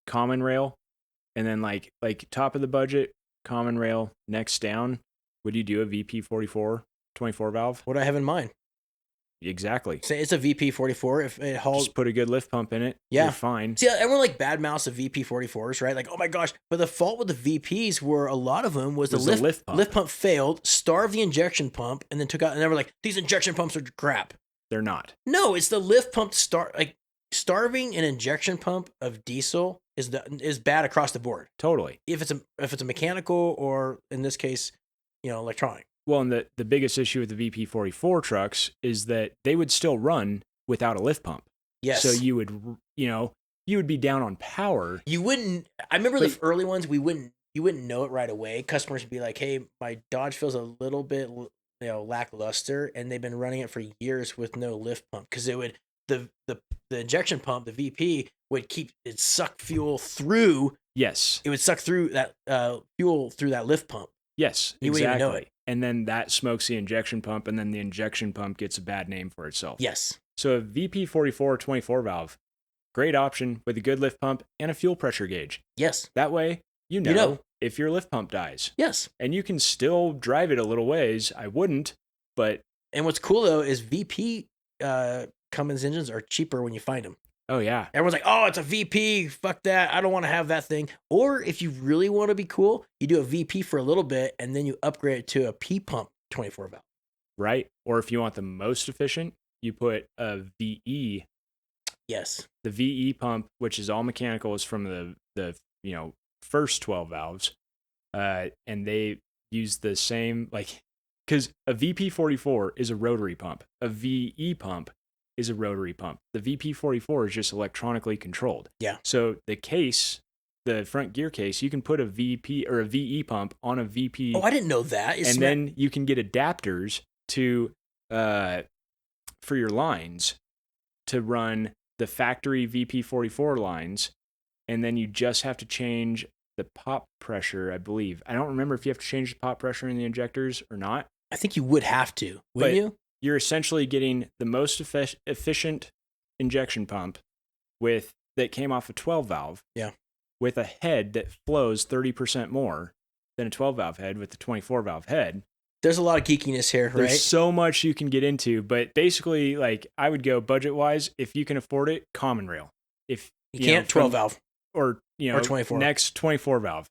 S2: common rail, and then like top of the budget, common rail, next down, would you do a VP44 24 valve?
S1: What do I have in mind?
S2: Exactly.
S1: So it's a VP44. If it hauls,
S2: just put a good lift pump in it. Yeah, you're fine.
S1: See, everyone badmouths the VP44s, right? Like, oh my gosh! But the fault with the VPs were a lot of them was the lift pump. Lift pump failed, starved the injection pump, and then took out. And they were like, these injection pumps are crap.
S2: They're not.
S1: No, it's the lift pump starving an injection pump of diesel is bad across the board.
S2: Totally.
S1: If it's a mechanical or in this case, electronic.
S2: Well, and the biggest issue with the VP44 trucks is that they would still run without a lift pump.
S1: Yes.
S2: So you would be down on power.
S1: You wouldn't. I remember the early ones. You wouldn't know it right away. Customers would be like, "Hey, my Dodge feels a little bit, lackluster," and they've been running it for years with no lift pump because it would the injection pump, the VP would suck fuel through.
S2: Yes.
S1: It would suck through that fuel through that lift pump.
S2: Yes,
S1: you wouldn't even know it.
S2: And then that smokes the injection pump, and then the injection pump gets a bad name for itself.
S1: Yes.
S2: So a VP44 24 valve, great option with a good lift pump and a fuel pressure gauge.
S1: Yes.
S2: That way, you know if your lift pump dies.
S1: Yes.
S2: And you can still drive it a little ways. I wouldn't, but...
S1: And what's cool, though, is VP Cummins engines are cheaper when you find them.
S2: Oh, yeah.
S1: Everyone's like, oh, it's a VP. Fuck that. I don't want to have that thing. Or if you really want to be cool, you do a VP for a little bit, and then you upgrade it to a P pump 24 valve.
S2: Right. Or if you want the most efficient, you put a VE.
S1: Yes.
S2: The VE pump, which is all mechanical, is from the first 12 valves. And they use the same, because a VP44 is a rotary pump. A VE pump is a rotary pump. The VP44 is just electronically controlled.
S1: Yeah.
S2: So the case, the front gear case, you can put a VP or a VE pump on a VP.
S1: Oh, I didn't know that.
S2: Then you can get adapters to for your lines to run the factory VP44 lines, and then you just have to change the pop pressure, I believe. I don't remember if you have to change the pop pressure in the injectors or not.
S1: I think you would have to, wouldn't you?
S2: You're essentially getting the most efficient injection pump that came off a 12 valve.
S1: Yeah.
S2: With a head that flows 30% more than a 12 valve head with the 24 valve head.
S1: There's a lot of geekiness here, right?
S2: There's so much you can get into, but basically, I would go budget wise, if you can afford it, common rail. If
S1: you can't, 12 valve.
S2: Or
S1: 24.
S2: Next 24 valve.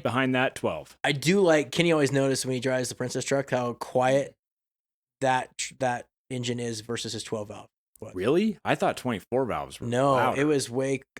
S2: Behind that, 12.
S1: I do like, Kenny always noticed when he drives the Princess truck how quiet that engine is versus his 12 valve. What?
S2: Really? I thought 24 valves were
S1: louder. It was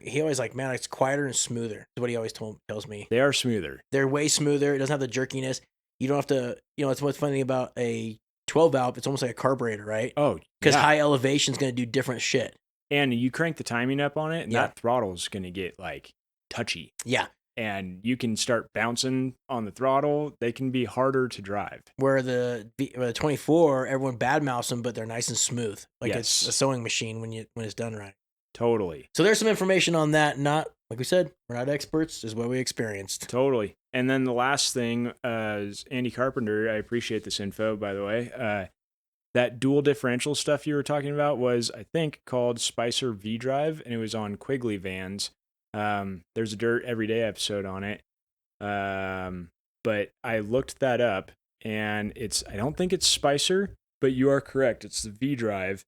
S1: he always like, man, it's quieter and smoother. That's what he always tells me.
S2: They are smoother.
S1: They're way smoother. It doesn't have the jerkiness. You don't have to, it's what's funny about a 12 valve. It's almost like a carburetor, right?
S2: Oh,
S1: because high elevation is going to do different shit.
S2: And you crank the timing up on it, and that throttle is going to get like touchy.
S1: Yeah.
S2: And you can start bouncing on the throttle. They can be harder to drive.
S1: Where the 24, everyone badmouths them, but they're nice and smooth. Like it's a sewing machine when it's done right.
S2: Totally.
S1: So there's some information on that. Not, like we said, we're not experts. Is what we experienced.
S2: Totally. And then the last thing is Andy Carpenter. I appreciate this info, by the way. That dual differential stuff you were talking about was, I think, called Spicer V-Drive, and it was on Quigley vans. There's a Dirt Everyday episode on it. But I looked that up, and I don't think it's Spicer, but you are correct. It's the V-Drive.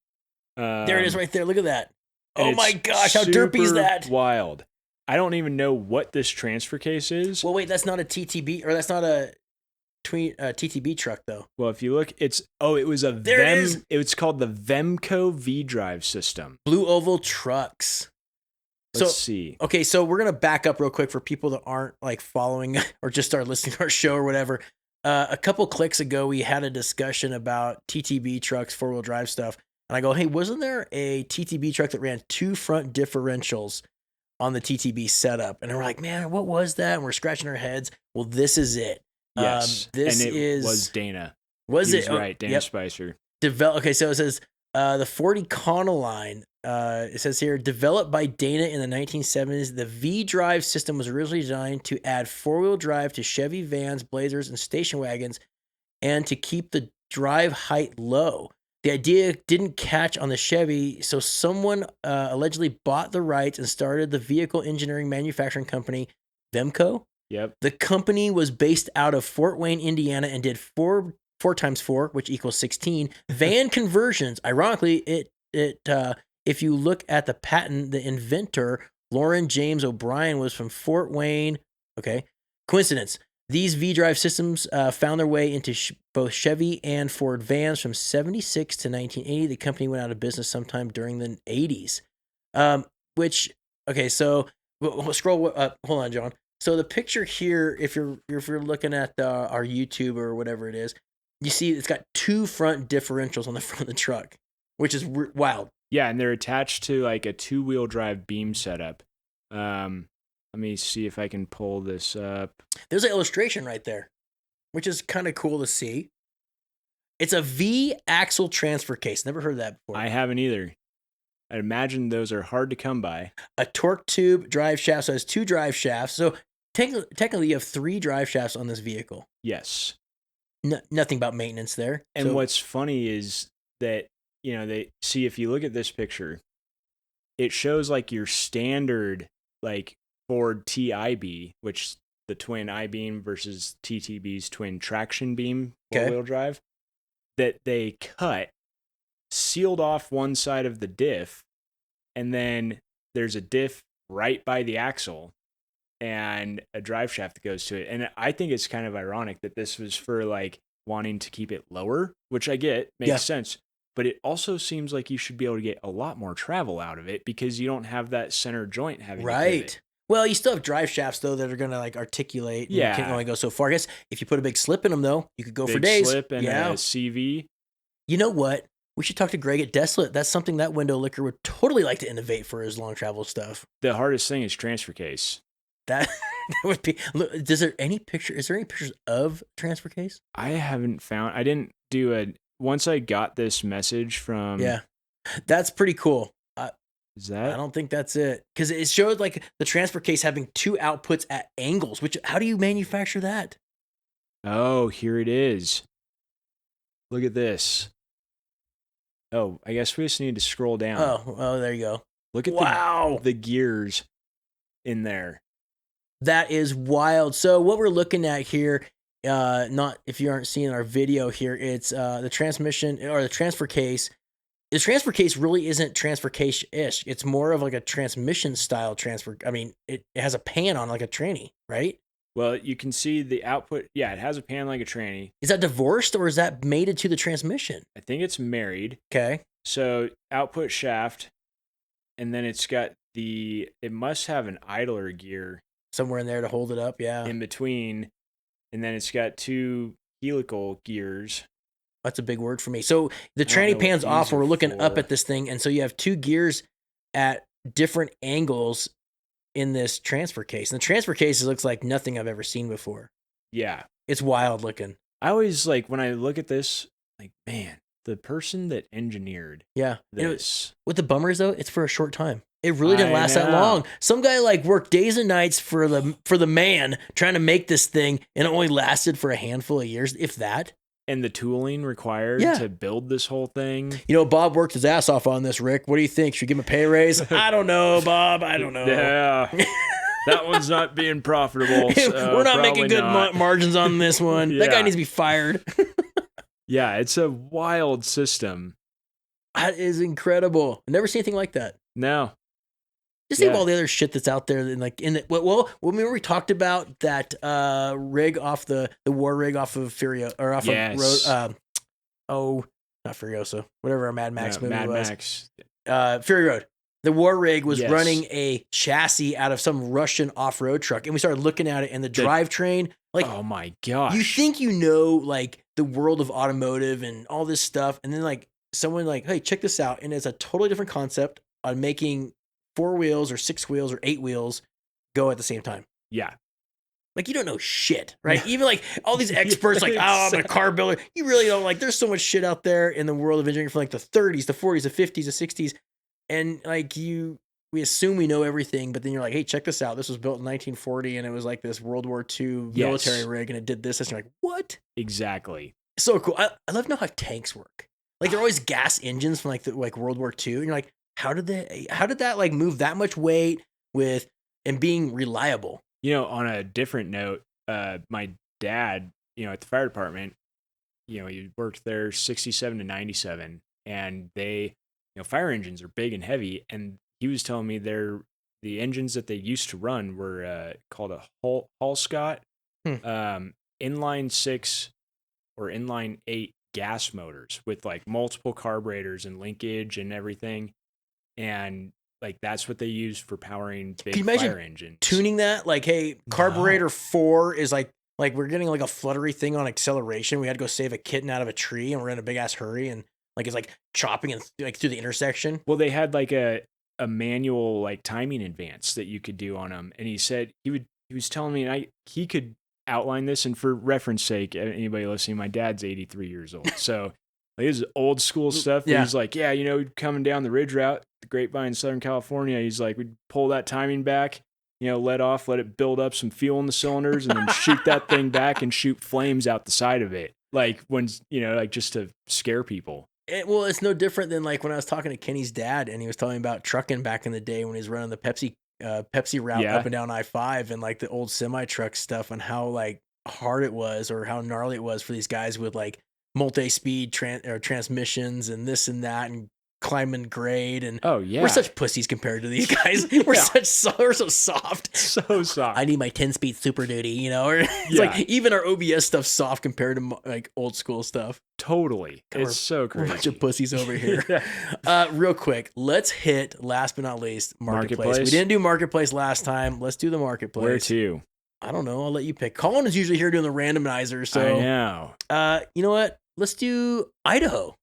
S1: There it is right there. Look at that. Oh my gosh, how derpy is that?
S2: Wild. I don't even know what this transfer case is.
S1: Well, wait, that's not a TTB, or that's not a TTB truck though.
S2: Well, if you look, it was a
S1: there it is.
S2: It's called the Vemco V-Drive system.
S1: Blue Oval Trucks.
S2: Let's see.
S1: Okay, so we're gonna back up real quick for people that aren't like following or just started listening to our show or whatever. A couple clicks ago, we had a discussion about TTB trucks, 4-wheel drive stuff, and I go, "Hey, wasn't there a TTB truck that ran 2 front differentials on the TTB setup?" And we're like, "Man, what was that?" And we're scratching our heads. Well, this is it.
S2: Yes, was Dana.
S1: Was it?
S2: Right, Dana Spicer.
S1: Okay, so it says the 40 Econoline. It says here, developed by Dana in the 1970s, the V-Drive system was originally designed to add 4-wheel drive to Chevy vans, Blazers, and station wagons, and to keep the drive height low. The idea didn't catch on the Chevy, so someone allegedly bought the rights and started the vehicle engineering manufacturing company, Vemco.
S2: Yep.
S1: The company was based out of Fort Wayne, Indiana, and did 4 times 4, which equals 16 van conversions. Ironically, if you look at the patent, the inventor, Lauren James O'Brien, was from Fort Wayne. Okay. Coincidence. These V-Drive systems found their way into both Chevy and Ford vans from 76 to 1980. The company went out of business sometime during the 80s. So we'll scroll up. Hold on, John. So the picture here, if you're looking at our YouTube or whatever it is, you see it's got 2 front differentials on the front of the truck, which is wild.
S2: Yeah, and they're attached to like a 2-wheel drive beam setup. Let me see if I can pull this up.
S1: There's an illustration right there, which is kind of cool to see. It's a V-axle transfer case. Never heard of that before.
S2: I haven't either. I imagine those are hard to come by.
S1: A torque tube drive shaft, so it has 2 drive shafts. So technically you have 3 drive shafts on this vehicle.
S2: Yes.
S1: Nothing about maintenance there.
S2: And what's funny is that, if you look at this picture, it shows like your standard like Ford TIB, which the twin I-beam versus TTB's twin traction beam 4-wheel drive, that they sealed off one side of the diff, and then there's a diff right by the axle and a drive shaft that goes to it. And I think it's kind of ironic that this was for like wanting to keep it lower, which I get, makes sense. But it also seems like you should be able to get a lot more travel out of it because you don't have that center joint having to pivot.
S1: Well, you still have drive shafts though that are going to like articulate. And you can only go so far. I guess if you put a big slip in them though, you could go for days.
S2: Slip and a CV.
S1: You know what? We should talk to Greg at Desolate. That's something that window licker would totally like to innovate for his long travel stuff.
S2: The hardest thing is transfer case.
S1: That would be. Look, is there any pictures of transfer case?
S2: I haven't found. I didn't do once I got this message from.
S1: Yeah, that's pretty cool.
S2: Is that?
S1: I don't think that's it because it showed like the transfer case having 2 outputs at angles. Which how do you manufacture that?
S2: Oh, here it is. Look at this. Oh, I guess we just need to scroll down.
S1: Oh, there you go.
S2: Look at the gears in there.
S1: That is wild. So what we're looking at here, not if you aren't seeing our video here, it's the transmission or the transfer case. The transfer case really isn't transfer case-ish. It's more of like a transmission style transfer. I mean, it has a pan on like a tranny, right?
S2: Well, you can see the output. Yeah, it has a pan like a tranny.
S1: Is that divorced or is that mated to the transmission?
S2: I think it's married.
S1: Okay.
S2: So output shaft, and then it's got it must have an idler gear
S1: somewhere in there to hold it up. Yeah.
S2: In between. And then it's got 2 helical gears.
S1: That's a big word for me. So the tranny pan's off and we're looking up at this thing. And so you have 2 gears at different angles in this transfer case. And the transfer case looks like nothing I've ever seen before.
S2: Yeah.
S1: It's wild looking.
S2: I always when I look at this, man, the person that engineered this.
S1: What the bummer is though, it's for a short time. It really didn't last that long. Some guy worked days and nights for the man trying to make this thing, and it only lasted for a handful of years, if that.
S2: And the tooling required to build this whole thing.
S1: Bob worked his ass off on this, Rick. What do you think? Should we give him a pay raise? I don't know, Bob. I don't know.
S2: Yeah. That one's not being profitable. So
S1: we're not making good margins on this one. That guy needs to be fired.
S2: Yeah, it's a wild system.
S1: That is incredible. I've never seen anything like that.
S2: No.
S1: Just think of all the other shit that's out there. And remember we talked about that rig off the war rig off of Furio or off of Road. Not Furiosa. Whatever our Mad Max movie was. Mad Max. Fury Road. The war rig was running a chassis out of some Russian off-road truck, and we started looking at it, and the drivetrain.
S2: Oh my gosh!
S1: You think the world of automotive and all this stuff, and then someone hey, check this out, and it's a totally different concept on making 4 wheels or 6 wheels or 8 wheels go at the same time.
S2: Yeah.
S1: You don't know shit, right? Yeah. Even all these experts I'm a car builder. You really don't there's so much shit out there in the world of engineering from the 30s, the 40s, the 50s, the 60s. And we assume we know everything, but then you're hey, check this out. This was built in 1940 and it was this World War II military rig and it did this. And you're what?
S2: Exactly.
S1: So cool. I love to know how tanks work. They're always gas engines from World War II. And you're how did that move that much weight and being reliable?
S2: On a different note, my dad, at the fire department, he worked there 67 to 97, and they, fire engines are big and heavy, and he was telling me the engines that they used to run were called a Hall-Scott, inline 6 or inline 8 gas motors with multiple carburetors and linkage and everything, and that's what they use for powering big fire engines.
S1: Tuning that, hey, carburetor 4 is we're getting a fluttery thing on acceleration. We had to go save a kitten out of a tree, and we're in a big ass hurry, and it's chopping and through the intersection.
S2: Well, they had a manual timing advance that you could do on them, and he said he was telling me, he could outline this. And for reference sake, anybody listening, my dad's 83 years old, so. This is old school stuff. Yeah. He's coming down the ridge route, the Grapevine in Southern California. He's we'd pull that timing back, let off, let it build up some fuel in the cylinders, and then shoot that thing back and shoot flames out the side of it. When, just to scare people.
S1: It's no different than when I was talking to Kenny's dad and he was telling me about trucking back in the day when he was running the Pepsi route up and down I-5 and the old semi truck stuff and how hard it was or how gnarly it was for these guys with multi-speed transmissions and this and that and climbing grade and we're such pussies compared to these guys. We're so soft.
S2: So soft.
S1: I need my 10-speed Super Duty, or it's even our OBS stuff's soft compared to old school stuff.
S2: Totally. It's so crazy.
S1: We're a bunch of pussies over here. Real quick, let's hit last but not least Marketplace. We didn't do Marketplace last time. Let's do the Marketplace.
S2: Where to?
S1: I don't know. I'll let you pick. Colin is usually here doing the randomizer. So
S2: I know.
S1: You know what? Let's do Idaho.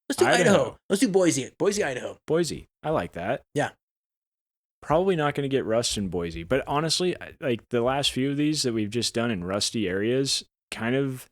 S1: Let's do Boise. Boise, Idaho.
S2: Boise. I like that.
S1: Yeah.
S2: Probably not going to get rust in Boise, but honestly, the last few of these that we've just done in rusty areas, kind of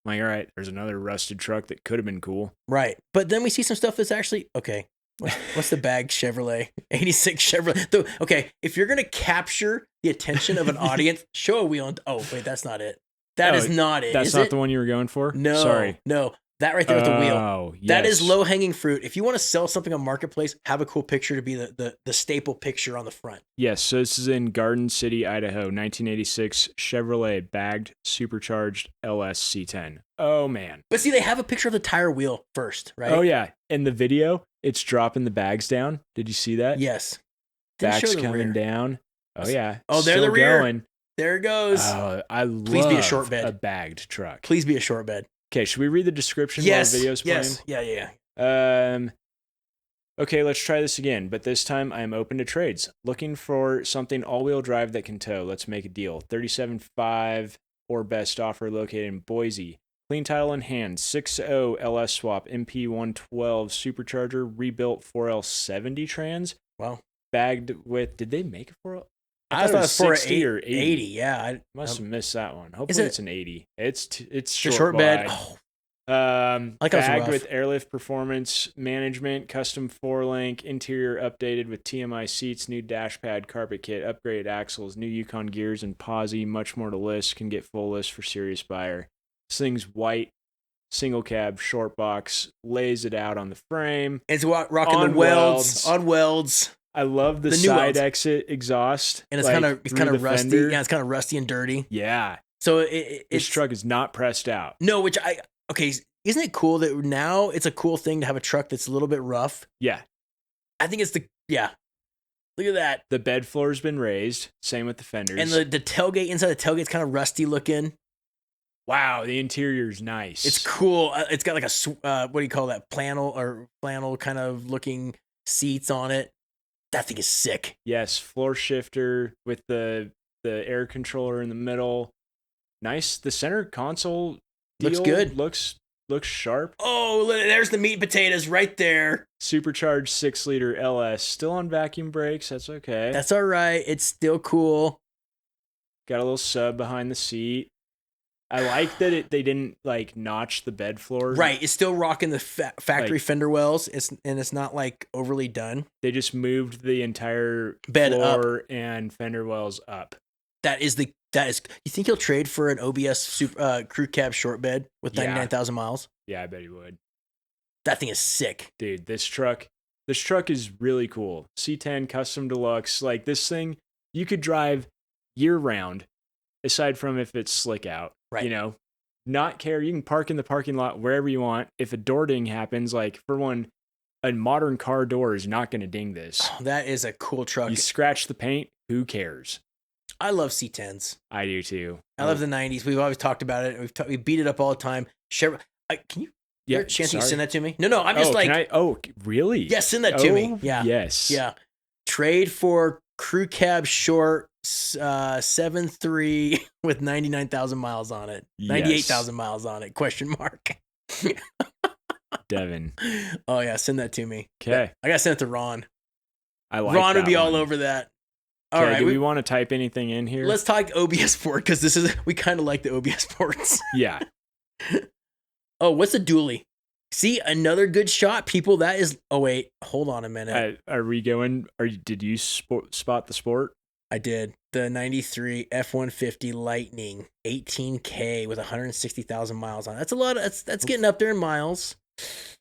S2: all right, there's another rusted truck that could have been cool.
S1: Right. But then we see some stuff that's actually okay. What's the bag Chevrolet? 86 Chevrolet. Okay, if you're going to capture the attention of an audience, show a wheel. Wait, that's not it. That is not it.
S2: That's not the one you were going for?
S1: No.
S2: Sorry.
S1: No. That right there with the wheel.
S2: Oh, yes.
S1: That is low-hanging fruit. If you want to sell something on Marketplace, have a cool picture to be the staple picture on the front.
S2: Yes, so this is in Garden City, Idaho, 1986 Chevrolet bagged supercharged LS C10. Oh, man.
S1: But see, they have a picture of the tire wheel first, right?
S2: Oh, yeah. In the video, it's dropping the bags down. Did you see that?
S1: Yes.
S2: Bags coming down. Oh, yeah.
S1: Oh, there's the rear.
S2: Going.
S1: There it goes.
S2: I love
S1: Please be a short bed.
S2: A bagged truck.
S1: Please be a short bed.
S2: Okay, should we read the description while the video's playing?
S1: Yes. Yeah.
S2: Okay, let's try this again, but this time I am open to trades. Looking for something all-wheel drive that can tow. Let's make a deal. 37.5 or best offer located in Boise. Clean title in hand. 6.0 LS swap. MP 112 supercharger. Rebuilt 4L70 trans.
S1: Wow.
S2: Bagged with, did they make it for?
S1: I thought it was for
S2: 60 or 80.
S1: 80. Yeah. I
S2: must have missed that one. Hopefully it's an 80. It's
S1: short bed. Oh.
S2: Like bagged with airlift performance management, custom 4-link, interior updated with TMI seats, new dash pad, carpet kit, upgraded axles, new Yukon gears and posi, much more to list. Can get full list for serious buyer. This thing's white, single cab, short box, lays it out on the frame.
S1: It's rocking the welds. On welds.
S2: I love the side exit exhaust.
S1: And it's kind of rusty. Fender. Yeah, it's kind of rusty and dirty.
S2: Yeah.
S1: So
S2: this truck is not pressed out.
S1: No, okay, isn't it cool that now it's a cool thing to have a truck that's a little bit rough?
S2: Yeah.
S1: I think it's look at that.
S2: The bed floor's been raised. Same with the fenders.
S1: And the tailgate, inside the tailgate's kind of rusty looking.
S2: Wow, the interior's nice.
S1: It's cool. It's got like a, what do you call that? Flannel kind of looking seats on it. That thing is sick.
S2: Yes, floor shifter with the air controller in the middle. Nice. The center console
S1: looks good.
S2: Looks sharp.
S1: Oh, there's the meat and potatoes right there.
S2: Supercharged 6-liter LS. Still on vacuum brakes. That's okay.
S1: That's all right. It's still cool.
S2: Got a little sub behind the seat. I like that they didn't like notch the bed floor.
S1: Right. It's still rocking the factory fender wells. It's not like overly done.
S2: They just moved the entire
S1: bed
S2: floor
S1: up
S2: and fender wells up.
S1: That is. You think he'll trade for an OBS crew cab short bed with 99,000 miles?
S2: Yeah, I bet he would.
S1: That thing is sick,
S2: dude. This truck is really cool. C10 custom deluxe. Like this thing, you could drive year round, aside from if it's slick out.
S1: Right.
S2: You know, not care. You can park in the parking lot wherever you want. If a door ding happens, like for one, a modern car door is not going to ding this.
S1: Oh, that is a cool truck.
S2: You scratch the paint, who cares?
S1: I love C10s.
S2: I do too.
S1: I love the 90s. We've always talked about it. We beat it up all the time. Can you? Yeah. Chance you send that to me? No. I'm just
S2: really?
S1: Yeah, send that to me. Yeah.
S2: Yes.
S1: Yeah. Trade for crew cab short 7.3 with 99,000 miles on it. 98,000 miles on it. Question mark.
S2: Devin.
S1: Oh yeah, send that to me.
S2: Okay.
S1: I gotta send it to Ron.
S2: Ron
S1: would be all over that. All right.
S2: Do we want to type anything in here?
S1: Let's talk OBS port because we kind of like the OBS ports.
S2: Yeah.
S1: Oh, what's a dually? See, another good shot, people. That is. Oh wait, hold on a minute.
S2: Are we going? Did you spot the sport?
S1: I did. The 93 F-150 Lightning 18K with 160,000 miles on it. That's a lot. That's getting up there in miles.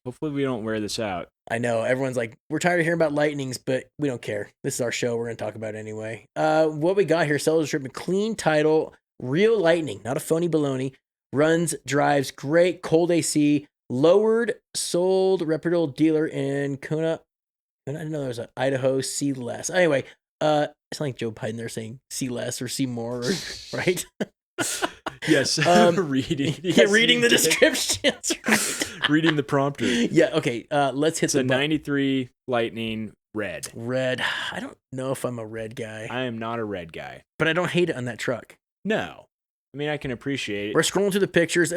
S2: Hopefully we don't wear this out.
S1: I know. Everyone's like, we're tired of hearing about Lightnings, but we don't care. This is our show. We're going to talk about it anyway. What we got here, sales shipment, clean title, real Lightning, not a phony baloney. Runs, drives, great, cold AC, lowered, sold, reputable dealer in Kuna. I didn't know there was an Idaho, see less. Anyway, it's like Joe Biden there saying see less or see more, right?
S2: Yes.
S1: Reading the descriptions. Right.
S2: Reading the prompter.
S1: Yeah. Okay. Let's hit
S2: the 93 Lightning red.
S1: Red. I don't know if I'm a red guy.
S2: I am not a red guy,
S1: but I don't hate it on that truck.
S2: No. I mean, I can appreciate it.
S1: We're scrolling through the pictures.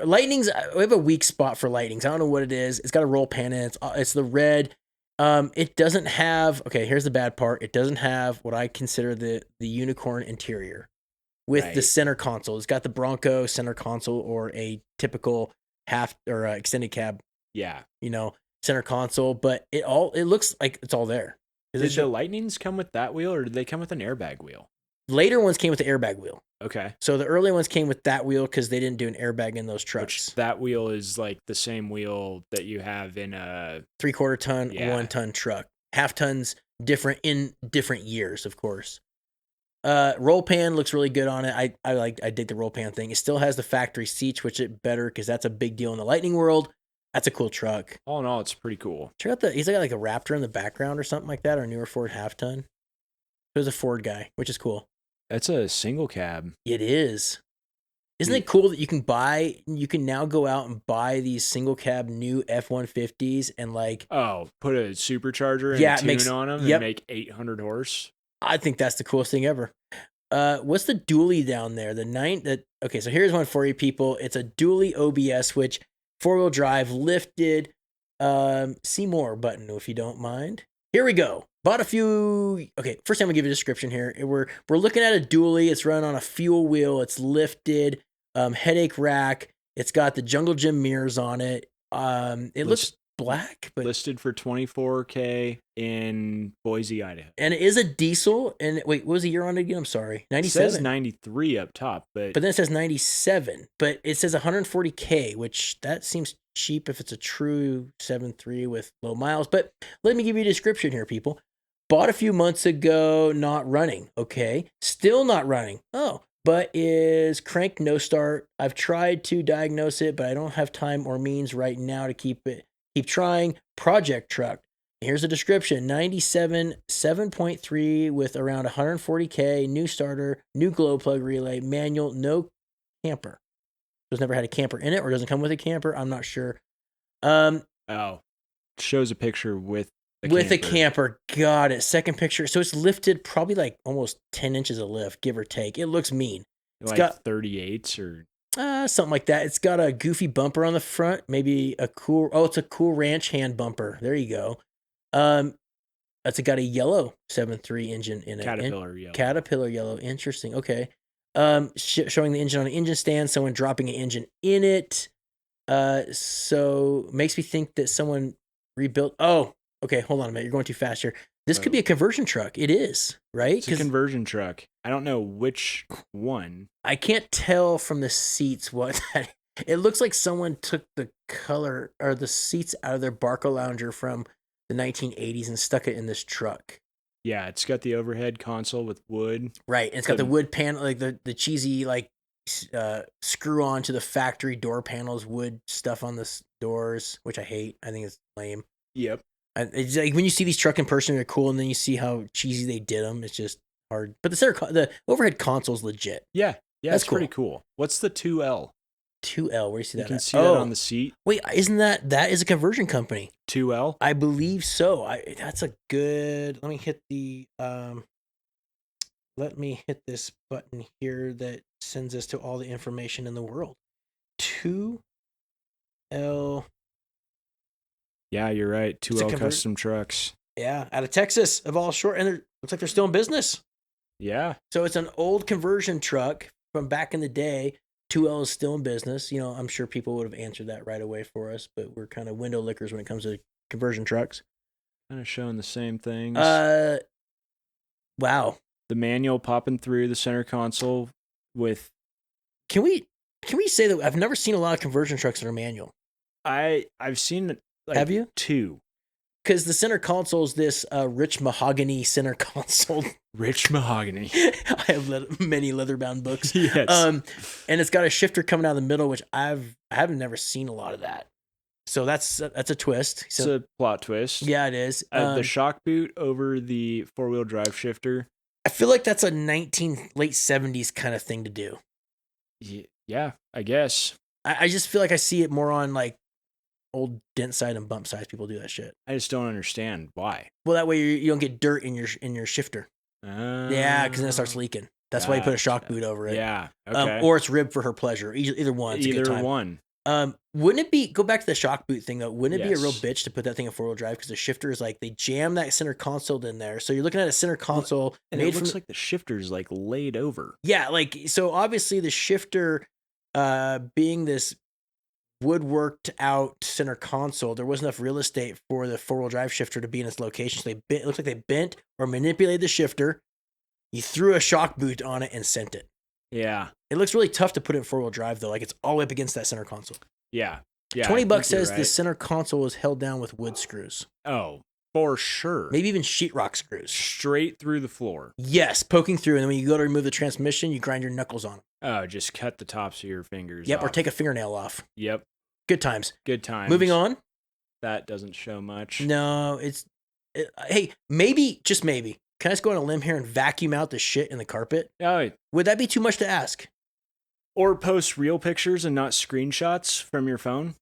S1: Lightnings, we have a weak spot for Lightnings. I don't know what it is. It's got a roll pan in it. It's the red. It doesn't have, okay, here's the bad part. It doesn't have what I consider the unicorn interior with the center console. It's got the Bronco center console or a typical half or extended cab.
S2: Yeah.
S1: Center console, but it looks like it's all there.
S2: Did the Lightnings come with that wheel or did they come with an airbag wheel?
S1: Later ones came with the airbag wheel.
S2: Okay.
S1: So the early ones came with that wheel because they didn't do an airbag in those trucks.
S2: That wheel is like the same wheel that you have in a
S1: 3/4 ton, 1 ton truck. Half tons different in different years, of course. Roll pan looks really good on it. I dig the roll pan thing. It still has the factory seats, which is better because that's a big deal in the Lightning world. That's a cool truck.
S2: All in all, it's pretty cool.
S1: Check out he's got like a Raptor in the background or something like that, or a newer Ford half ton. It was a Ford guy, which is cool.
S2: That's a single cab.
S1: It is. Isn't it cool that you can now go out and buy these single cab new F-150s and like
S2: put a supercharger and a tune on them and make 800 horse.
S1: I think that's the coolest thing ever. What's the dually down there? Okay, so here's one for you people. It's a dually OBS, which 4-wheel drive lifted. See more button if you don't mind. Here we go. Bought a few. Okay, first I'm gonna give you a description here. We're looking at a dually. It's run on a fuel wheel. It's lifted. Headache rack. It's got the Jungle Gym mirrors on it. It looks black, but
S2: listed for $24,000 in Boise, Idaho.
S1: And it is a diesel. And wait, what was the year on it again? I'm sorry, 97.
S2: It says 93 up top, but
S1: then it says 97. But it says $140,000, which that seems cheap if it's a true 7.3 with low miles. But let me give you a description here, people. Bought a few months ago, not running. Okay, still not running. Oh, but is crank no start. I've tried to diagnose it, but I don't have time or means right now to keep trying. Project truck. Here's a description. 97 7.3 with around $140,000, new starter, new glow plug relay, manual, no camper. There's never had a camper in it or doesn't come with a camper. I'm not sure.
S2: Shows a picture with
S1: a camper. Got it. Second picture. So it's lifted probably like almost 10 inches of lift, give or take. It looks mean. It's
S2: like got 38s or
S1: something like that. It's got a goofy bumper on the front. Maybe it's a cool ranch hand bumper. There you go. It's got a yellow 7.3 engine in it. Caterpillar yellow. Interesting. Okay. Showing the engine on an engine stand. Someone dropping an engine in it. So makes me think that someone rebuilt. Oh, okay. Hold on a minute. You're going too fast here. This could be a conversion truck. It is, right?
S2: It's a conversion truck. I don't know which one.
S1: I can't tell from the seats what that. It looks like someone took the color or the seats out of their Barca Lounger from the 1980s and stuck it in this truck.
S2: Yeah, it's got the overhead console with wood.
S1: Right, and it's got the wood panel, like the cheesy like screw on to the factory door panels, wood stuff on the doors, which I hate. I think it's lame.
S2: Yep.
S1: It's like when you see these truck in person, they're cool, and then you see how cheesy they did them. It's just hard. But the overhead console is legit.
S2: Yeah, that's pretty cool. What's the 2L?
S1: 2L, where do you see that?
S2: You can see that on the seat.
S1: Wait, isn't that is a conversion company?
S2: 2L?
S1: I believe so. That's a good. Let me hit this button here that sends us to all the information in the world. 2L.
S2: Yeah, you're right. 2L Custom Trucks.
S1: Yeah, out of Texas, of all short, and looks like they're still in business.
S2: Yeah.
S1: So it's an old conversion truck from back in the day. 2L is still in business. You know, I'm sure people would have answered that right away for us, but we're kind of window lickers when it comes to conversion trucks.
S2: Kind of showing the same things.
S1: Wow.
S2: The manual popping through the center console with.
S1: Can we say that I've never seen a lot of conversion trucks that are manual?
S2: I've seen.
S1: Have you?
S2: 2.
S1: Because the center console is this rich mahogany center console.
S2: Rich mahogany.
S1: I have many leather-bound books.
S2: Yes.
S1: And it's got a shifter coming out of the middle, which I haven't never seen a lot of that. So that's a twist. So,
S2: it's a plot twist.
S1: Yeah, it is.
S2: The shock boot over the 4-wheel drive shifter.
S1: I feel like that's a late 70s kind of thing to do.
S2: Yeah, I guess.
S1: I just feel like I see it more on like old dent side and bump size people do that shit.
S2: I just don't understand why.
S1: Well, that way you don't get dirt in your shifter. Yeah, because then it starts leaking. That's why you put a shock boot over it.
S2: Yeah. Okay.
S1: Or it's ribbed for her pleasure. Either one. It's a good time.
S2: One.
S1: Wouldn't it be, go back to the shock boot thing though, wouldn't it be a real bitch to put that thing in 4-wheel drive? Because the shifter is like, they jam that center console in there. So you're looking at a center console.
S2: And it looks like the shifter's like laid over.
S1: Yeah, like, so obviously the shifter being this woodworked out center console, there wasn't enough real estate for the 4-wheel drive shifter to be in its location. So it looks like they bent or manipulated the shifter. You threw a shock boot on it and sent it.
S2: Yeah.
S1: It looks really tough to put it in 4-wheel drive though. Like it's all the way up against that center console.
S2: Yeah. Yeah.
S1: $20 says the center console is held down with wood screws.
S2: Oh, for sure.
S1: Maybe even sheetrock screws.
S2: Straight through the floor.
S1: Yes, poking through. And then when you go to remove the transmission, you grind your knuckles on them.
S2: Oh, just cut the tops of your fingers
S1: off.
S2: Or
S1: take a fingernail off.
S2: Yep.
S1: Good times.
S2: Good times.
S1: Moving on.
S2: That doesn't show much.
S1: No, hey, maybe, just maybe, can I just go on a limb here and vacuum out the shit in the carpet?
S2: Oh,
S1: would that be too much to ask?
S2: Or post real pictures and not screenshots from your phone.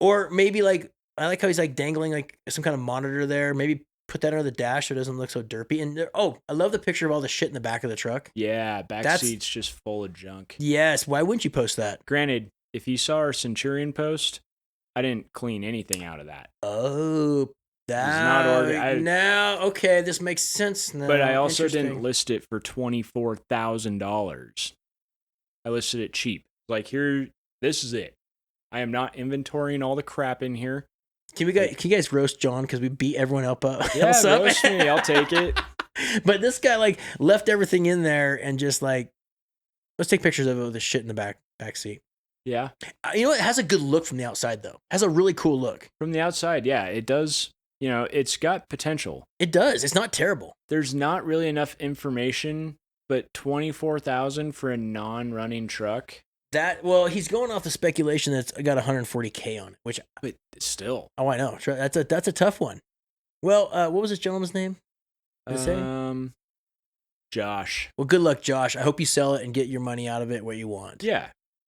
S1: Or maybe like, I like how he's like dangling like some kind of monitor there. Maybe put that under the dash so it doesn't look so derpy. And I love the picture of all the shit in the back of the truck.
S2: Yeah, back seat's just full of junk.
S1: Yes, why wouldn't you post that?
S2: Granted, if you saw our Centurion post, I didn't clean anything out of that.
S1: Oh, that's not organized. Now, okay, this makes sense now.
S2: But I also didn't list it for $24,000. I listed it cheap. Like, here, this is it. I am not inventorying all the crap in here.
S1: Can you guys roast John because we beat everyone up?
S2: Yeah, roast me. I'll take it.
S1: But this guy like left everything in there and just like, let's take pictures of it with the shit in the back seat.
S2: Yeah.
S1: You know, it has a good look from the outside though. It has a really cool look
S2: from the outside. Yeah, it does. You know, it's got potential.
S1: It does. It's not terrible.
S2: There's not really enough information, but $24,000 for a non-running truck.
S1: He's going off the speculation that's got $140K on it,
S2: but still.
S1: Oh, I know. That's a tough one. Well, what was this gentleman's name?
S2: Josh.
S1: Well, good luck, Josh. I hope you sell it and get your money out of it what you want.
S2: Yeah.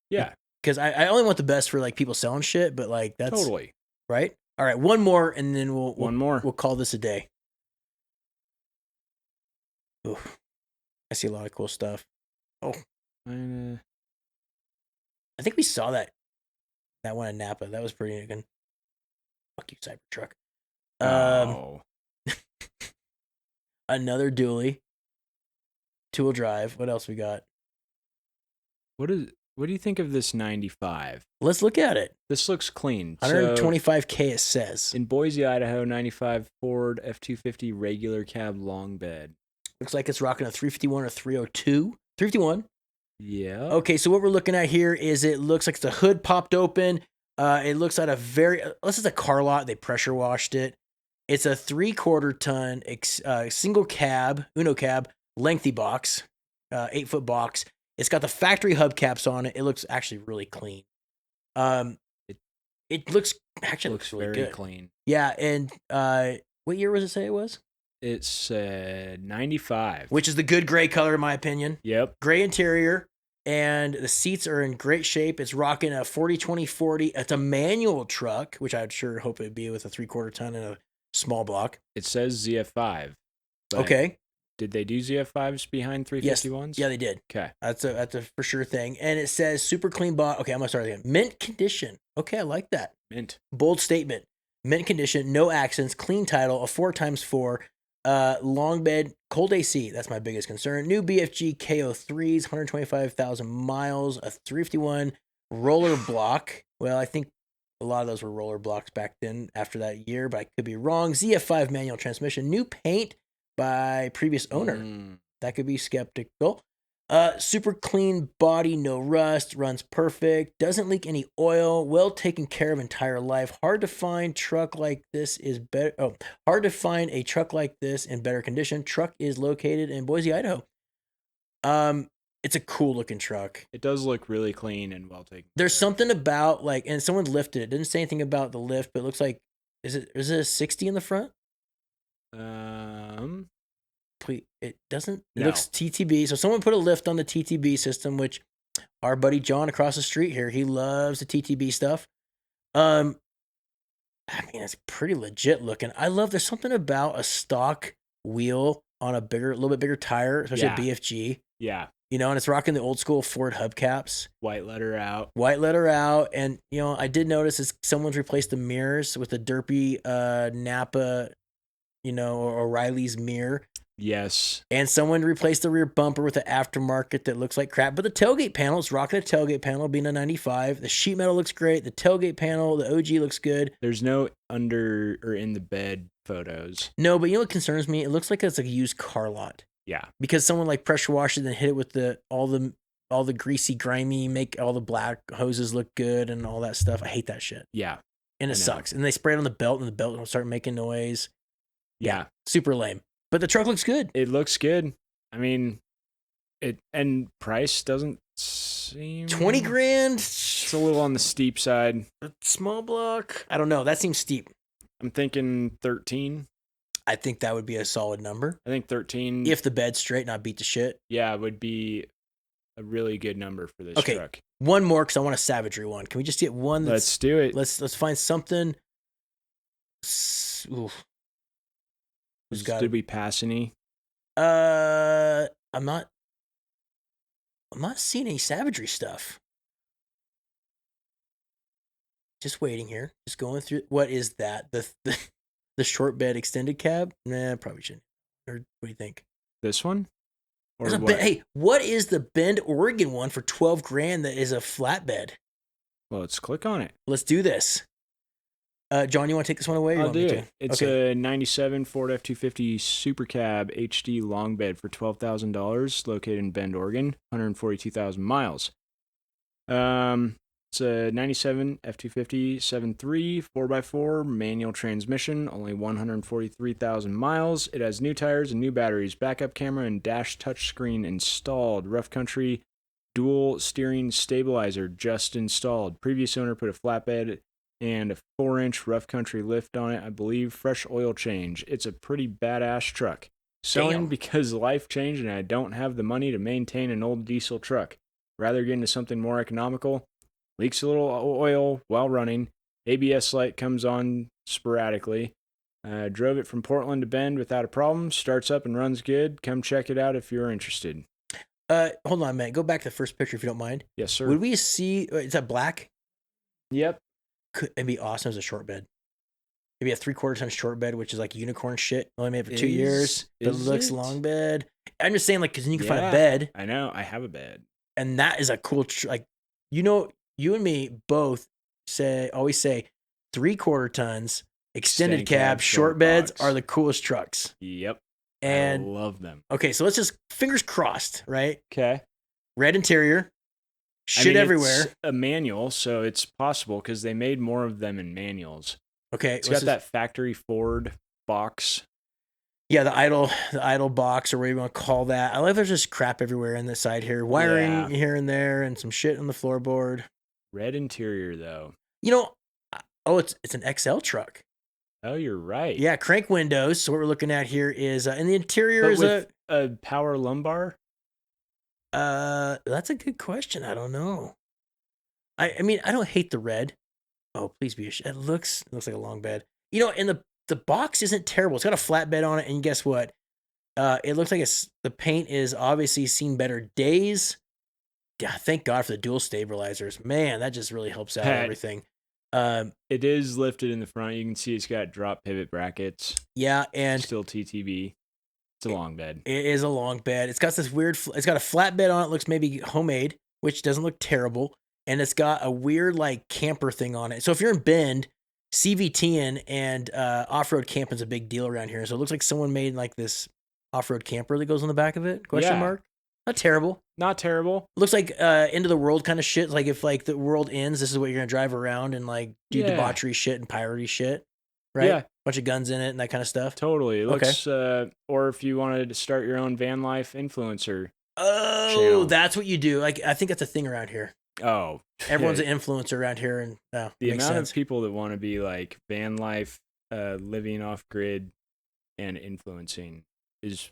S2: Yeah.
S1: Because I only want the best for like people selling shit, but like that's
S2: totally
S1: right. All right, one more, and then we'll call this a day. Ooh, I see a lot of cool stuff. Oh, I think we saw that one in Napa. That was pretty good. Fuck you, Cybertruck. Another dually. 2-wheel drive. What else we got?
S2: What do you think of this 95?
S1: Let's look at it.
S2: This looks clean.
S1: 125K it says.
S2: In Boise, Idaho, 95 Ford F-250 regular cab long bed.
S1: Looks like it's rocking a 351 or 302. 351.
S2: Yeah.
S1: Okay, so what we're looking at here is it looks like the hood popped open. It looks like this is a car lot. They pressure washed it. It's a 3/4 ton single cab, Uno cab, lengthy box, 8-foot box. It's got the factory hubcaps on it. It looks actually really clean. It looks really
S2: very
S1: good.
S2: Clean.
S1: Yeah, and what year was it say it was?
S2: It said 95.
S1: Which is the good gray color in my opinion.
S2: Yep.
S1: Gray interior, and the seats are in great shape. It's rocking a 40/20/40. It's a manual truck, which I'd sure hope it'd be with a 3/4 ton and a small block.
S2: It says ZF5.
S1: Okay.
S2: Did they do ZF5s behind 351s?
S1: Yes. Yeah, they did.
S2: Okay.
S1: That's a for sure thing. And it says super clean bot. Okay, I'm going to start again. Mint condition. Okay, I like that.
S2: Mint.
S1: Bold statement. Mint condition, no accents, clean title, a 4x4, long bed, cold AC. That's my biggest concern. New BFG KO3s, 125,000 miles, a 351 roller block. Well, I think a lot of those were roller blocks back then after that year, but I could be wrong. ZF5 manual transmission, new paint by previous owner. That could be skeptical. Super clean body, no rust, runs perfect, doesn't leak any oil, well taken care of entire life. Hard to find truck like this is better. Hard to find a truck like this in better condition. Truck is located in Boise, Idaho. It's a cool looking truck.
S2: It does look really clean and well taken.
S1: There's something about like, and someone lifted it. Didn't say anything about the lift, but it looks like is it a 60 in the front? It doesn't. It looks TTB. So someone put a lift on the TTB system, which our buddy John across the street here, he loves the TTB stuff. I mean, it's pretty legit looking. I love. There's something about a stock wheel on a little bit bigger tire, especially a BFG.
S2: Yeah.
S1: You know, and it's rocking the old school Ford hubcaps.
S2: White letter out.
S1: And, you know, I did notice someone's replaced the mirrors with a derpy Napa, you know, or O'Reilly's mirror.
S2: Yes.
S1: And someone replaced the rear bumper with an aftermarket that looks like crap. But the tailgate panel, it's rocking the tailgate panel, being a 95. The sheet metal looks great. The tailgate panel, the OG looks good.
S2: There's no under or in the bed photos.
S1: No, but you know what concerns me? It looks like it's like a used car lot.
S2: Yeah.
S1: Because someone like pressure washed it and hit it with all the greasy, grimy, make all the black hoses look good and all that stuff. I hate that shit.
S2: Yeah.
S1: And it sucks. And they spray it on the belt and the belt will start making noise.
S2: Yeah.
S1: Super lame. But the truck looks good.
S2: It looks good. I mean, and price doesn't seem
S1: $20,000.
S2: It's a little on the steep side.
S1: A small block. I don't know. That seems steep.
S2: I'm thinking 13.
S1: I think that would be a solid number.
S2: I think 13.
S1: If the bed's straight, not beat to shit.
S2: Yeah, it would be a really good number for this truck.
S1: One more because I want a savagery one. Can we just get one?
S2: Let's do it.
S1: Let's find something. Oof.
S2: Did we pass any?
S1: I'm not seeing any savagery stuff. Just waiting here. Just going through. What is that? The short bed extended cab? Nah, probably shouldn't. Or what do you think?
S2: This one?
S1: Or what? Hey, what is the Bend, Oregon one for $12,000 that is a flatbed?
S2: Well, let's click on it.
S1: Let's do this. John, you want to take this one away?
S2: I'll do it. It's a 97 Ford F-250 Super Cab HD long bed for $12,000, located in Bend, Oregon, 142,000 miles. It's a 97 F-250 7.3 4x4 manual transmission, only 143,000 miles. It has new tires and new batteries, backup camera, and dash touchscreen installed. Rough country dual steering stabilizer just installed. Previous owner put a flatbed and a 4-inch rough country lift on it, I believe. Fresh oil change. It's a pretty badass truck. Selling because life changed and I don't have the money to maintain an old diesel truck. Rather get into something more economical. Leaks a little oil while running. ABS light comes on sporadically. Drove it from Portland to Bend without a problem. Starts up and runs good. Come check it out if you're interested.
S1: Hold on, man. Go back to the first picture if you don't mind.
S2: Yes, sir.
S1: Would we see? Is that black?
S2: Yep.
S1: It'd be awesome as a short bed. Maybe a 3/4 ton short bed, which is like unicorn shit. Only made for 2 years. But looks long bed. I'm just saying, like, because then you can find a bed.
S2: I know. I have a bed.
S1: And that is a cool, you and me both always say 3/4 tons, extended cab, short beds are the coolest trucks.
S2: Yep.
S1: And
S2: I love them.
S1: Okay, so let's just fingers crossed, right?
S2: Okay.
S1: Red interior. Shit everywhere.
S2: It's a manual, so it's possible because they made more of them in manuals.
S1: Okay.
S2: It's got that factory Ford box.
S1: Yeah, the idle box or whatever you want to call that. I like there's just crap everywhere in the side here. Wiring here and there and some shit on the floorboard.
S2: Red interior though.
S1: It's an XL truck.
S2: Oh, you're right.
S1: Yeah, crank windows. So what we're looking at here is and the interior is
S2: a power lumbar.
S1: That's a good question. I don't know. I mean, I don't hate the red. Oh, please be. It looks like a long bed. And the box isn't terrible. It's got a flatbed on it, and guess what? It looks like the paint is obviously seen better days. Yeah, thank God for the dual stabilizers. Man, that just really helps out everything.
S2: It is lifted in the front. You can see it's got drop pivot brackets.
S1: Yeah, and
S2: still TTV. It's a long bed.
S1: It is a long bed. It's got this weird. It's got a flatbed on it. Looks maybe homemade, which doesn't look terrible. And it's got a weird like camper thing on it. So if you're in Bend, CVTing and off-road camping is a big deal around here. So it looks like someone made like this off-road camper that goes on the back of it. Question mark? Not terrible.
S2: Not terrible.
S1: Looks like end of the world kind of shit. Like if like the world ends, this is what you're gonna drive around and like do debauchery shit and piratey shit. Right? Yeah. Bunch of guns in it and that kind of stuff.
S2: Totally. It looks or if you wanted to start your own van life influencer.
S1: Oh, channel. That's what you do. Like I think that's a thing around here.
S2: Oh.
S1: Everyone's an influencer around here and
S2: the amount of people that want to be like van life, living off grid and influencing is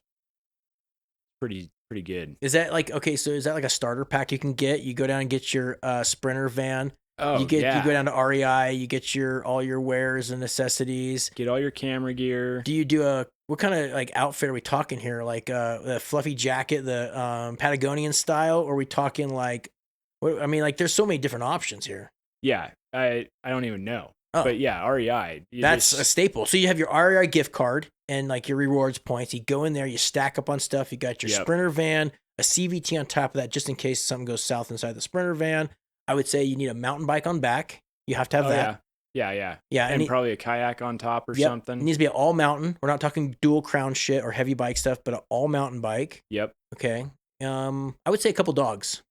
S2: pretty good.
S1: Is that like is that like a starter pack you can get? You go down and get your Sprinter van.
S2: Oh,
S1: you go down to REI, you get all your wares and necessities.
S2: Get all your camera gear.
S1: Do you do what kind of like outfit are we talking here? Like the fluffy jacket, the Patagonian style, or are we talking like like there's so many different options here.
S2: Yeah, I don't even know. Oh. But yeah, REI.
S1: That's a staple. So you have your REI gift card and like your rewards points. You go in there, you stack up on stuff. You got your Sprinter van, a CVT on top of that, just in case something goes south inside the Sprinter van. I would say you need a mountain bike on back. You have to have that.
S2: Yeah. And probably a kayak on top or something.
S1: It needs to be an all mountain. We're not talking dual crown shit or heavy bike stuff, but an all mountain bike.
S2: Yep.
S1: Okay. I would say a couple dogs.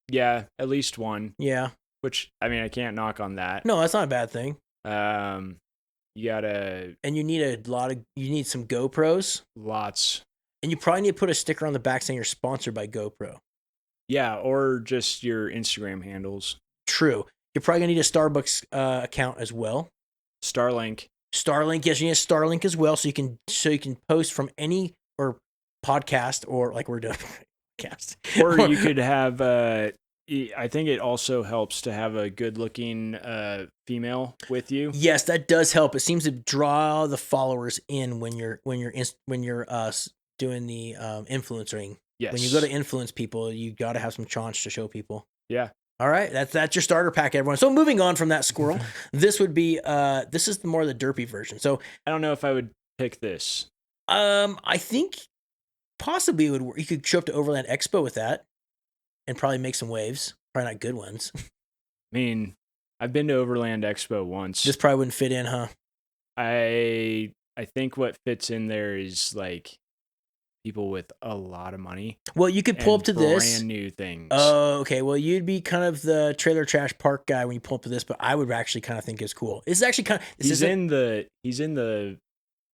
S2: Yeah, at least one.
S1: Yeah.
S2: Which I mean, I can't knock on that.
S1: No, that's not a bad thing.
S2: You gotta.
S1: And you need you need some GoPros.
S2: Lots.
S1: And you probably need to put a sticker on the back saying you're sponsored by GoPro.
S2: Yeah, or just your Instagram handles.
S1: True. You're probably gonna need a Starbucks account as well.
S2: Starlink,
S1: yes, you need a Starlink as well, so you can post from any or podcast or like we're doing podcast.
S2: Or you could have, I think it also helps to have a good looking female with you.
S1: Yes, that does help. It seems to draw the followers in when you're doing the influencing.
S2: Yes.
S1: When you go to influence people, you got to have some chaunch to show people.
S2: Yeah.
S1: All right, that's your starter pack, everyone. So moving on from that squirrel, this would be this is more the derpy version. So
S2: I don't know if I would pick this.
S1: I think possibly it would work. You could show up to Overland Expo with that and probably make some waves. Probably not good ones.
S2: I mean, I've been to Overland Expo once.
S1: This probably wouldn't fit in, huh?
S2: I think what fits in there is like people with a lot of money.
S1: Well, you could pull up to this.
S2: Brand new things.
S1: Oh, okay. Well, you'd be kind of the trailer trash park guy when you pull up to this, but I would actually kind of think it's cool. It's actually kind of
S2: he's in the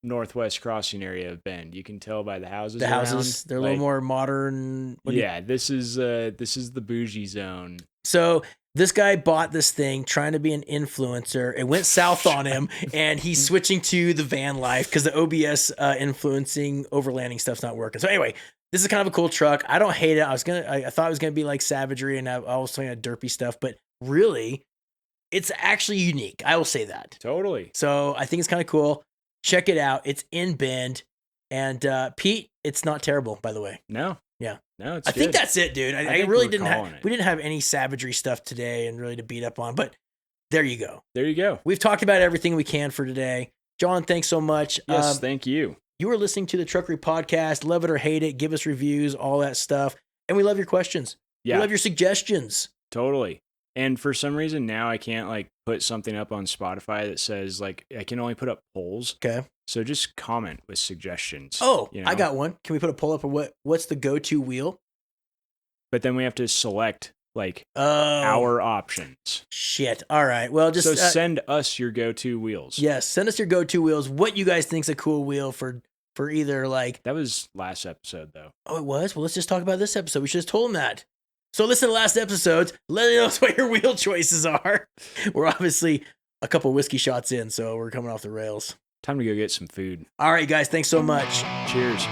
S2: Northwest Crossing area of Bend. You can tell by the houses.
S1: The houses, they're a little more modern.
S2: This is the bougie zone.
S1: So this guy bought this thing trying to be an influencer. It went south on him, and he's switching to the van life because the OBS influencing overlanding stuff's not working. So anyway, this is kind of a cool truck. I don't hate it. I thought it was gonna be like savagery, and I was talking about derpy stuff, but really, it's actually unique. I will say that.
S2: Totally.
S1: So I think it's kind of cool. Check it out. It's in Bend, and Pete, it's not terrible, by the way.
S2: No.
S1: Yeah.
S2: No, it's
S1: I think that's it, dude. I really didn't have
S2: it.
S1: We didn't have any savagery stuff today and really to beat up on, but there you go.
S2: There you go.
S1: We've talked about everything we can for today. John, thanks so much.
S2: Yes, thank you.
S1: You are listening to the Truckery Podcast. Love it or hate it. Give us reviews, all that stuff. And we love your questions. Yeah. We love your suggestions.
S2: Totally. And for some reason now I can't like put something up on Spotify that says like I can only put up polls.
S1: Okay.
S2: So just comment with suggestions.
S1: Oh, I got one. Can we put a poll up of what's the go-to wheel?
S2: But then we have to select like our options.
S1: Shit. All right. Well, just
S2: send us your go-to wheels.
S1: Yes, send us your go-to wheels. What you guys think's a cool wheel for either like.
S2: That was last episode though.
S1: Oh, it was? Well, let's just talk about this episode. We should have told them that. So listen to last episodes. Let us know what your wheel choices are. We're obviously a couple whiskey shots in, so we're coming off the rails.
S2: Time to go get some food.
S1: All right, guys. Thanks so much.
S2: Cheers.